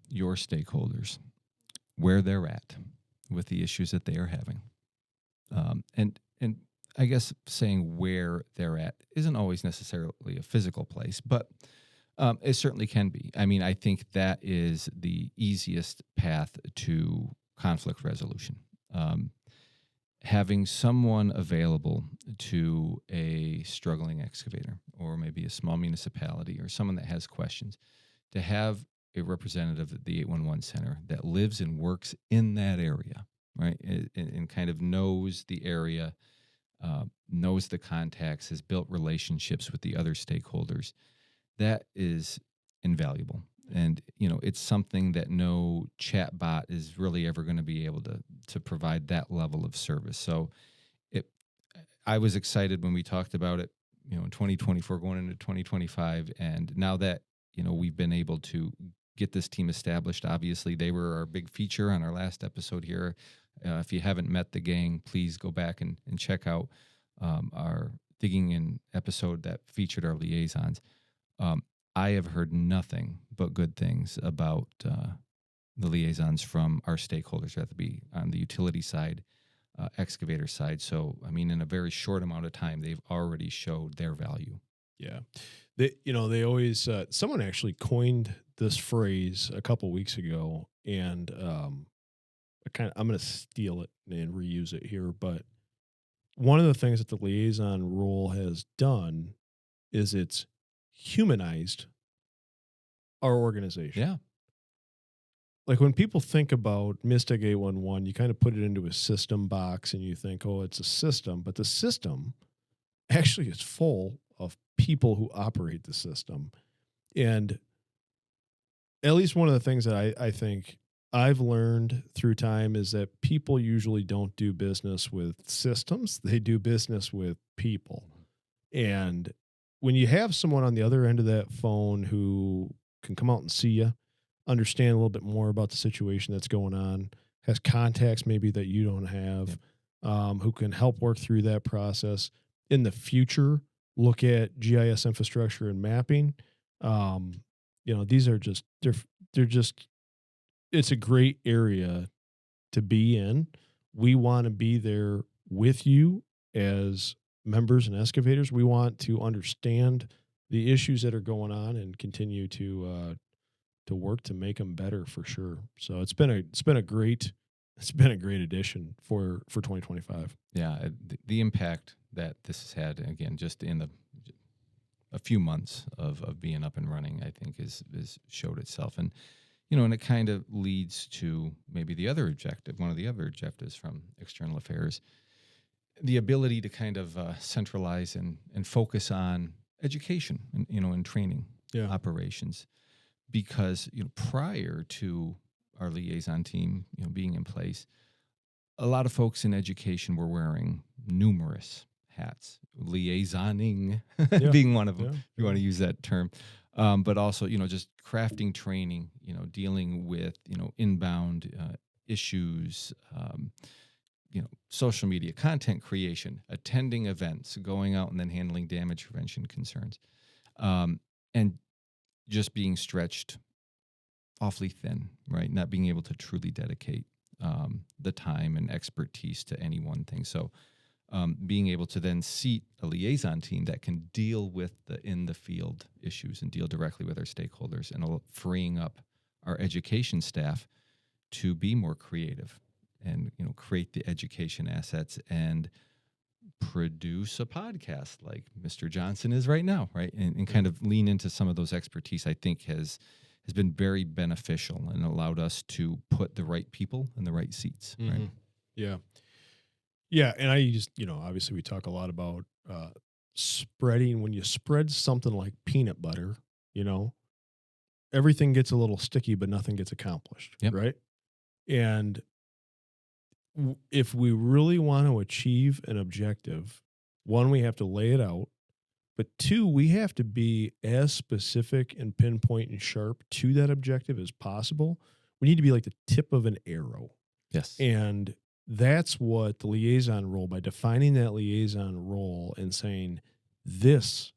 S1: your stakeholders where they're at with the issues that they are having, and I guess saying where they're at isn't always necessarily a physical place, but it certainly can be. I mean, I think that is the easiest path to conflict resolution. Having someone available to a struggling excavator or maybe a small municipality or someone that has questions, to have a representative at the 811 center that lives and works in that area, right, and kind of knows the area, knows the contacts, has built relationships with the other stakeholders, that is invaluable. And it's something that no chat bot is really ever going to be able to provide that level of service. So it I was excited when we talked about it, in 2024 going into 2025, and now that we've been able to get this team established. Obviously, they were our big feature on our last episode here. If you haven't met the gang, please go back and check out our Digging In episode that featured our liaisons. I have heard nothing but good things about the liaisons from our stakeholders, whether it be on the utility side, excavator side. So, I mean, in a very short amount of time, they've already showed their value.
S2: Yeah. They always, someone actually coined this phrase a couple weeks ago, and I'm going to steal it and reuse it here. But one of the things that the liaison role has done is it's humanized our organization.
S1: Yeah.
S2: Like when people think about Mystic 811, you kind of put it into a system box and you think, oh, it's a system. But the system actually is full of people who operate the system. And at least one of the things that I think I've learned through time is that people usually don't do business with systems, they do business with people. And when you have someone on the other end of that phone who can come out and see you, understand a little bit more about the situation that's going on, has contacts maybe that you don't have, who can help work through that process in the future, look at GIS infrastructure and mapping. These are just, they're just, it's a great area to be in. We want to be there with you as members and excavators. We want to understand the issues that are going on and continue to work to make them better for sure. So it's been a great addition for 2025.
S1: Yeah, the impact that this has had, again, just in a few months of being up and running, I think is showed itself. And and it kind of leads to maybe one of the other objectives from external affairs, the ability to kind of centralize and focus on education and and training operations. Because prior to our liaison team being in place, a lot of folks in education were wearing numerous hats, liaisoning being one of them, if you want to use that term. But also, just crafting training, dealing with, inbound issues, social media, content creation, attending events, going out and then handling damage prevention concerns. And just being stretched awfully thin, right? Not being able to truly dedicate the time and expertise to any one thing. So being able to then seat a liaison team that can deal with the in the field issues and deal directly with our stakeholders, and freeing up our education staff to be more creative and create the education assets and produce a podcast like Mr. Johnson is right now, right? And kind of lean into some of those expertise, I think has been very beneficial and allowed us to put the right people in the right seats,
S2: Mm-hmm.
S1: right?
S2: Yeah. Yeah. And I just, obviously we talk a lot about spreading. When you spread something like peanut butter, everything gets a little sticky, but nothing gets accomplished.
S1: Yep.
S2: Right. And if we really want to achieve an objective, one, we have to lay it out, but two, we have to be as specific and pinpoint and sharp to that objective as possible. We need to be like the tip of an arrow.
S1: Yes.
S2: And that's what the liaison role, by defining that liaison role and saying, this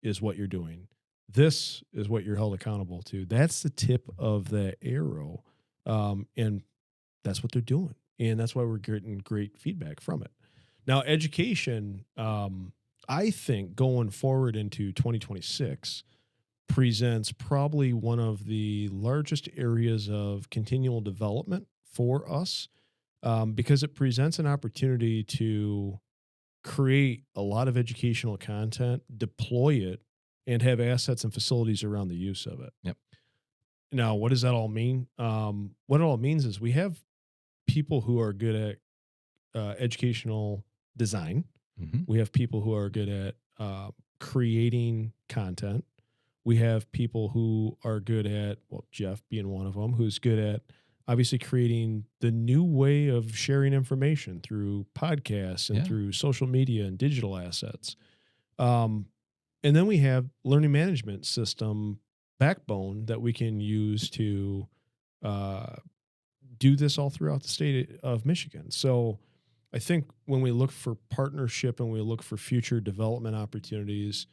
S2: is what you're doing, this is what you're held accountable to. That's the tip of the arrow. And that's what they're doing. And that's why we're getting great feedback from it. Now, education, I think going forward into 2026 presents probably one of the largest areas of continual development for us, because it presents an opportunity to create a lot of educational content, deploy it, and have assets and facilities around the use of it.
S1: Yep.
S2: Now, what does that all mean? What it all means is we have people who are good at educational design.
S1: Mm-hmm.
S2: We have people who are good at creating content. We have people who are good at, well, Jeff being one of them, who's good at obviously creating the new way of sharing information through podcasts and through social media and digital assets. And then we have learning management system backbone that we can use to do this all throughout the state of Michigan. So I think when we look for partnership and we look for future development opportunities,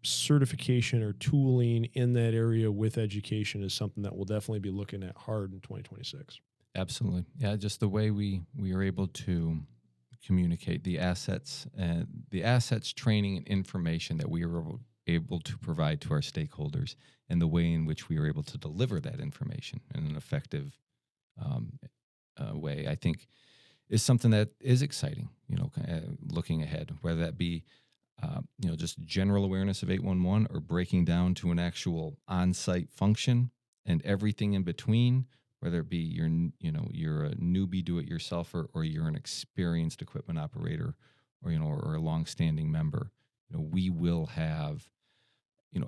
S2: certification or tooling in that area with education is something that we'll definitely be looking at hard in 2026.
S1: Absolutely. Yeah, just the way we are able to communicate the assets, training, and information that we are able to provide to our stakeholders, and the way in which we are able to deliver that information in an effective way, I think is something that is exciting, looking ahead, whether that be just general awareness of 811 or breaking down to an actual on-site function and everything in between, whether it be you're a newbie do-it-yourselfer or you're an experienced equipment operator or a long-standing member. We will have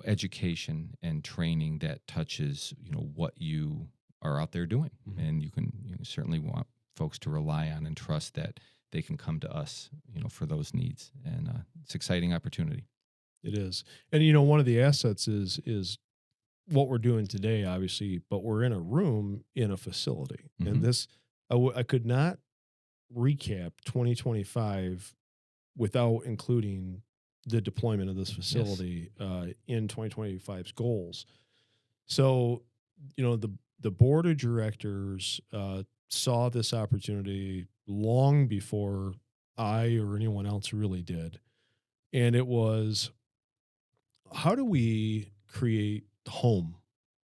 S1: education and training that touches what you are out there doing. Mm-hmm. And you certainly want folks to rely on and trust that they can come to us, for those needs. And it's an exciting opportunity.
S2: It is. And, one of the assets is what we're doing today, obviously, but we're in a room in a facility. Mm-hmm. And this, I could not recap 2025 without including the deployment of this facility in 2025's goals. So, the board of directors saw this opportunity long before I or anyone else really did. And it was, how do we create the home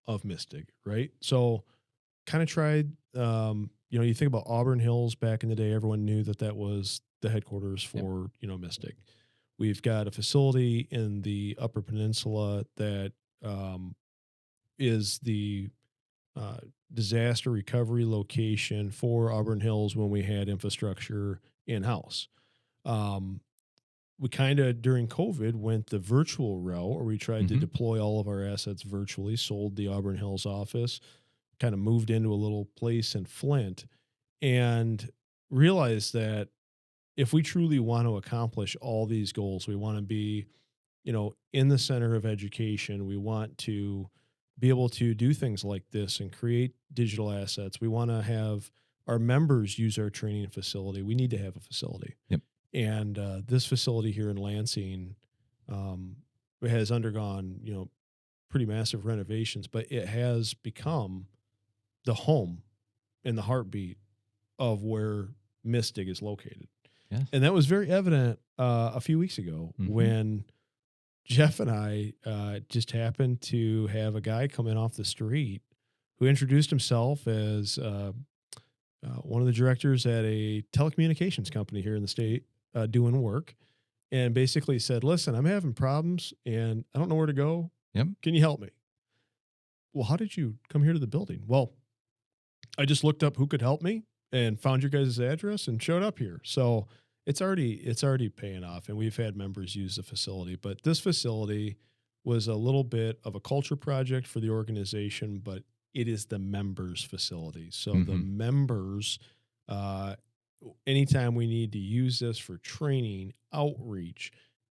S2: of Mystic, right? So kind of tried, you think about Auburn Hills back in the day, everyone knew that was the headquarters for, Mystic. We've got a facility in the Upper Peninsula that is the disaster recovery location for Auburn Hills when we had infrastructure in-house. We kind of, during COVID, went the virtual route, or we tried to deploy all of our assets virtually, sold the Auburn Hills office, kind of moved into a little place in Flint, and realized that if we truly want to accomplish all these goals, we want to be, in the center of education. We want to be able to do things like this and create digital assets. We want to have our members use our training facility. We need to have a facility.
S1: Yep.
S2: And this facility here in Lansing has undergone, pretty massive renovations, but it has become the home and the heartbeat of where Mystic is located.
S1: Yes.
S2: And that was very evident a few weeks ago when Jeff and I just happened to have a guy come in off the street who introduced himself as one of the directors at a telecommunications company here in the state doing work, and basically said, listen, I'm having problems and I don't know where to go.
S1: Yep.
S2: Can you help me? Well, how did you come here to the building? Well, I just looked up who could help me and found your guys' address and showed up here. So it's already paying off, and we've had members use the facility. But this facility was a little bit of a culture project for the organization, but it is the members' facility. So the members, anytime we need to use this for training, outreach,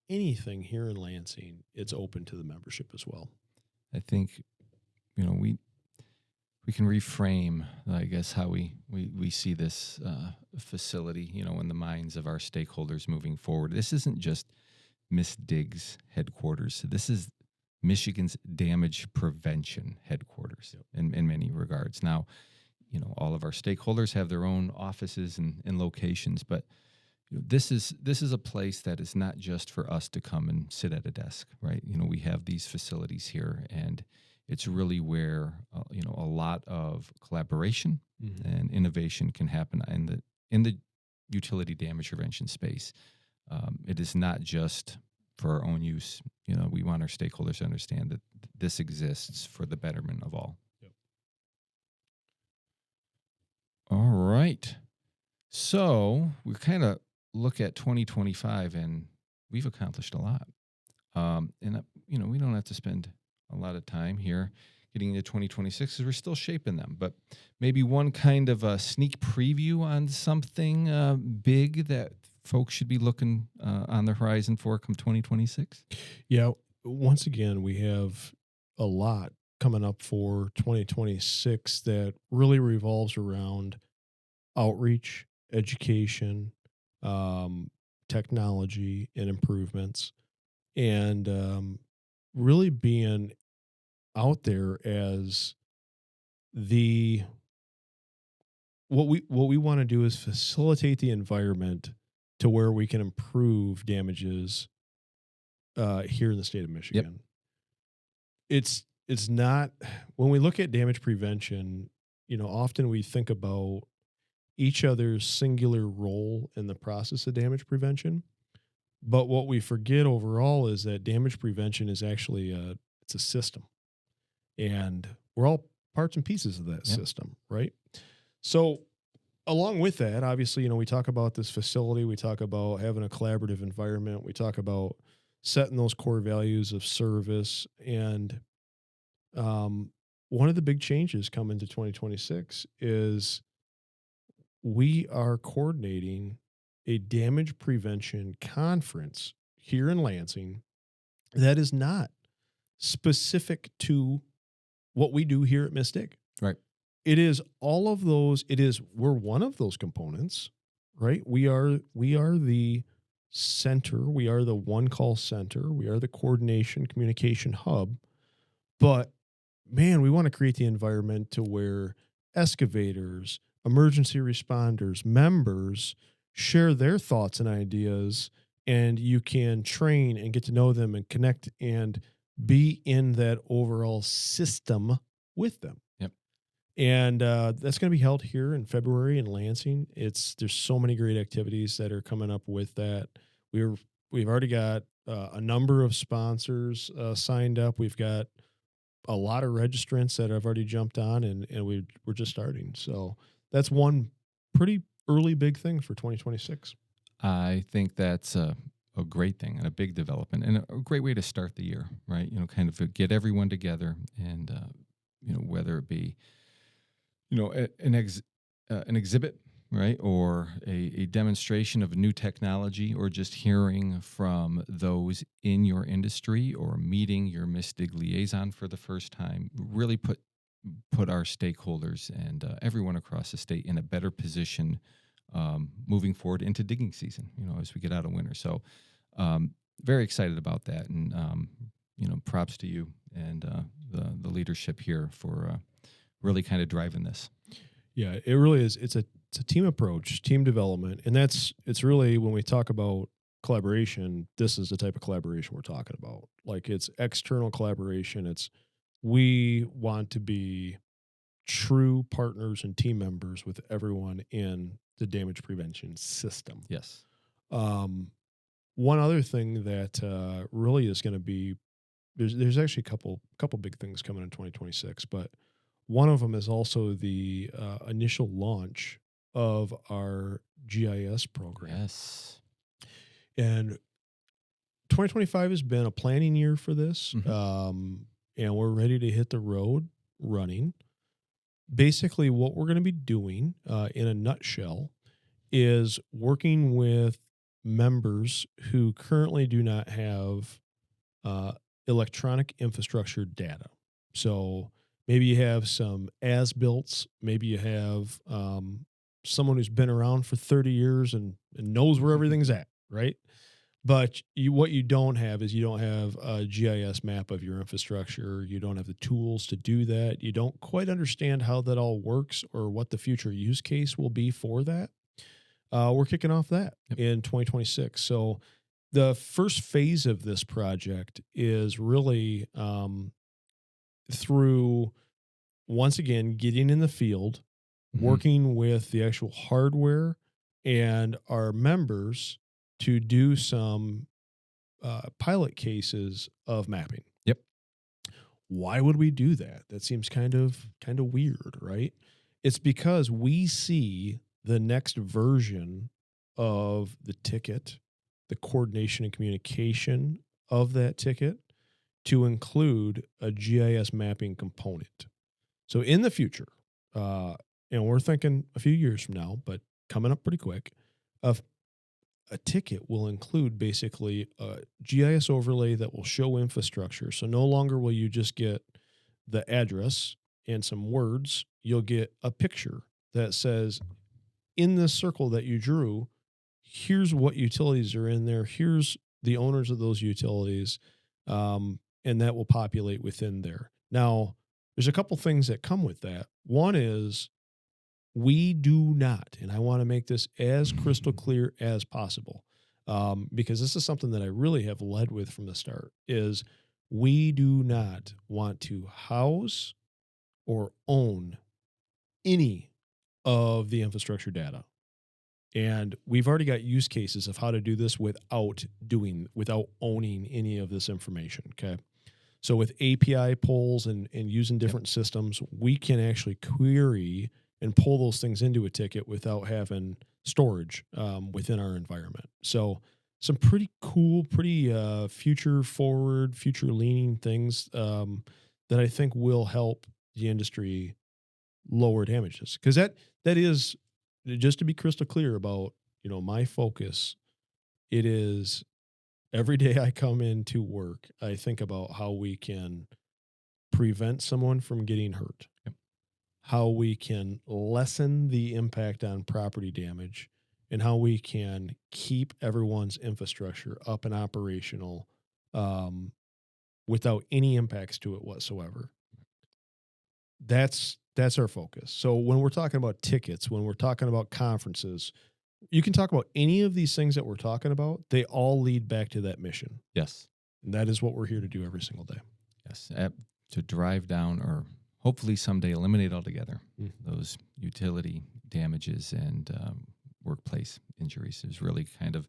S2: anything here in Lansing, it's open to the membership as well.
S1: I think, we can reframe, I guess, how we see this facility, in the minds of our stakeholders moving forward. This isn't just Miss Diggs headquarters. This is Michigan's damage prevention headquarters in many regards. Now, all of our stakeholders have their own offices and locations, but this is a place that is not just for us to come and sit at a desk, right? We have these facilities here, and it's really where a lot of collaboration and innovation can happen in the utility damage prevention space. It is not just for our own use. We want our stakeholders to understand that this exists for the betterment of all.
S2: Yep.
S1: All right. So we kind of look at 2025, and we've accomplished a lot. And we don't have to spend a lot of time here getting into 2026 because we're still shaping them. But maybe one kind of a sneak preview on something big that folks should be looking on the horizon for come 2026.
S2: Yeah. Once again, we have a lot coming up for 2026 that really revolves around outreach, education, technology, and improvements, and really being out there as what we want to do is facilitate the environment to where we can improve damages here in the state of Michigan. Yep. It's not, when we look at damage prevention, often we think about each other's singular role in the process of damage prevention. But what we forget overall is that damage prevention is actually it's a system, and we're all parts and pieces of that system, right? So along with that, obviously, we talk about this facility, we talk about having a collaborative environment, we talk about setting those core values of service, and one of the big changes coming to 2026 is we are coordinating a damage prevention conference here in Lansing that is not specific to what we do here at Mystic.
S1: Right.
S2: It is all of those. We're one of those components, right? We are the center. We are the one call center. We are the coordination communication hub. But man, we want to create the environment to where excavators, emergency responders, members share their thoughts and ideas, and you can train and get to know them and connect and be in that overall system with them.
S1: Yep.
S2: And that's going to be held here in February in Lansing. There's so many great activities that are coming up with that. We've already got a number of sponsors signed up. We've got a lot of registrants that have already jumped on, and we're just starting. So that's one pretty early big thing for 2026.
S1: I think that's a great thing and a big development and a great way to start the year, right? Kind of get everyone together and, whether it be, an exhibit, right? Or a demonstration of a new technology, or just hearing from those in your industry, or meeting your Mystic liaison for the first time, really put our stakeholders and everyone across the state in a better position moving forward into digging season, as we get out of winter. So very excited about that. And, props to you and the leadership here for really kind of driving this.
S2: Yeah, it really is. It's a team approach, team development, and it's really, when we talk about collaboration, this is the type of collaboration we're talking about. Like, it's external collaboration. It's, we want to be true partners and team members with everyone in the damage prevention system.
S1: Yes.
S2: One other thing that really is going to be, there's actually a couple big things coming in 2026, but one of them is also the initial launch of our GIS program.
S1: Yes.
S2: And 2025 has been a planning year for this,
S1: Mm-hmm.
S2: and we're ready to hit the road running. Basically, what we're going to be doing, in a nutshell, is working with members who currently do not have electronic infrastructure data. So maybe you have some as-builts, maybe you have someone who's been around for 30 years and knows where everything's at, right? But what you don't have is, you don't have a GIS map of your infrastructure. You don't have the tools to do that. You don't quite understand how that all works or what the future use case will be for that. We're kicking off that in 2026. So the first phase of this project is really through, once again, getting in the field, working with the actual hardware and our members to do some pilot cases of mapping.
S1: Yep.
S2: Why would we do that? That seems kind of weird, right? It's because we see the next version of the ticket, the coordination and communication of that ticket, to include a GIS mapping component. So in the future, and we're thinking a few years from now, but coming up pretty quick, a ticket will include basically a GIS overlay that will show infrastructure. So no longer will you just get the address and some words. You'll get a picture that says, in this circle that you drew, here's what utilities are in there. Here's the owners of those utilities. And that will populate within there. Now, there's a couple things that come with that. One is, we do not, and I want to make this as crystal clear as possible, because this is something that I really have led with from the start, is we do not want to house or own any of the infrastructure data. And we've already got use cases of how to do this without owning any of this information. Okay. So with API polls and using different systems, we can actually query and pull those things into a ticket without having storage within our environment. So some pretty cool, pretty future forward, future leaning things that I think will help the industry lower damages. Because that is, just to be crystal clear about, my focus, it is every day I come into work, I think about how we can prevent someone from getting hurt, how we can lessen the impact on property damage, and how we can keep everyone's infrastructure up and operational without any impacts to it whatsoever. That's our focus. So when we're talking about tickets, when we're talking about conferences, you can talk about any of these things that we're talking about. They all lead back to that mission.
S1: Yes.
S2: And that is what we're here to do every single day.
S1: Yes. To drive down, or hopefully someday eliminate altogether, those utility damages and workplace injuries is really kind of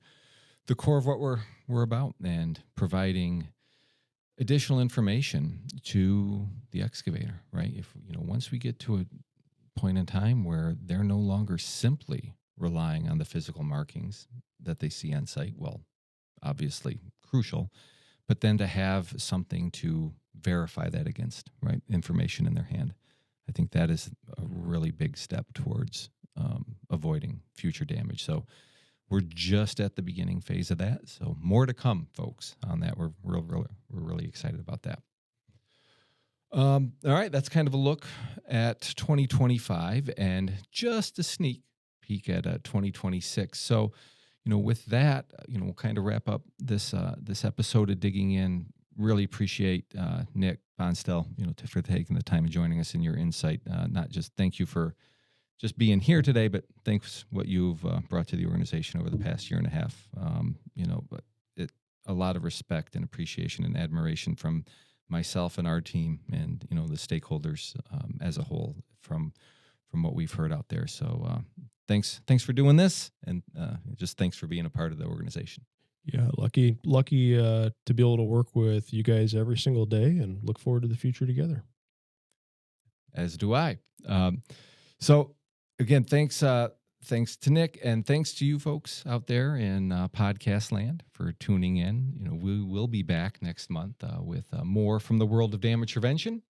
S1: the core of what we're about, and providing additional information to the excavator, right? If, once we get to a point in time where they're no longer simply relying on the physical markings that they see on site, well, obviously crucial, but then to have something to verify that against, right? Information in their hand. I think that is a really big step towards avoiding future damage. So we're just at the beginning phase of that. So more to come, folks, on that. We're really excited about that. All right, that's kind of a look at 2025 and just a sneak peek at 2026. So, with that, we'll kind of wrap up this episode of Digging In really appreciate Nick Bonstell, for taking the time and joining us in your insight. Not just thank you for just being here today, but thanks what you've brought to the organization over the past year and a half. But a lot of respect and appreciation and admiration from myself and our team, and the stakeholders as a whole from what we've heard out there. So thanks for doing this, and just thanks for being a part of the organization.
S2: Yeah, lucky to be able to work with you guys every single day, and look forward to the future together.
S1: As do I. So again, thanks to Nick, and thanks to you folks out there in podcast land for tuning in. We will be back next month with more from the world of damage prevention.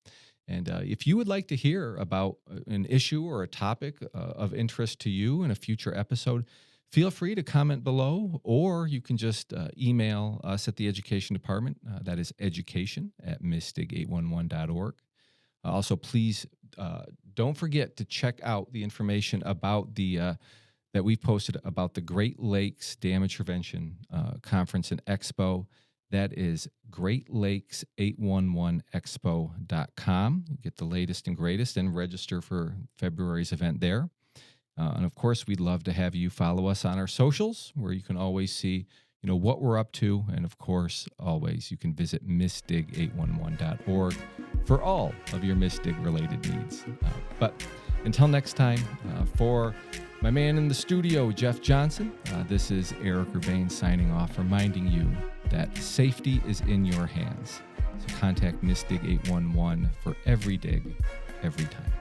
S1: And if you would like to hear about an issue or a topic of interest to you in a future episode, feel free to comment below, or you can just email us at the Education Department. That is education@misdig811.org. Also, please don't forget to check out the information about that we've posted about the Great Lakes Damage Prevention Conference and Expo. That is greatlakes811expo.com. You get the latest and greatest and register for February's event there. And of course, we'd love to have you follow us on our socials, where you can always see, what we're up to. And of course, always you can visit misdig811.org for all of your misdig related needs. But until next time, for my man in the studio, Jeff Johnson, this is Eric Urbain signing off, reminding you that safety is in your hands. So contact Misdig 811 for every dig, every time.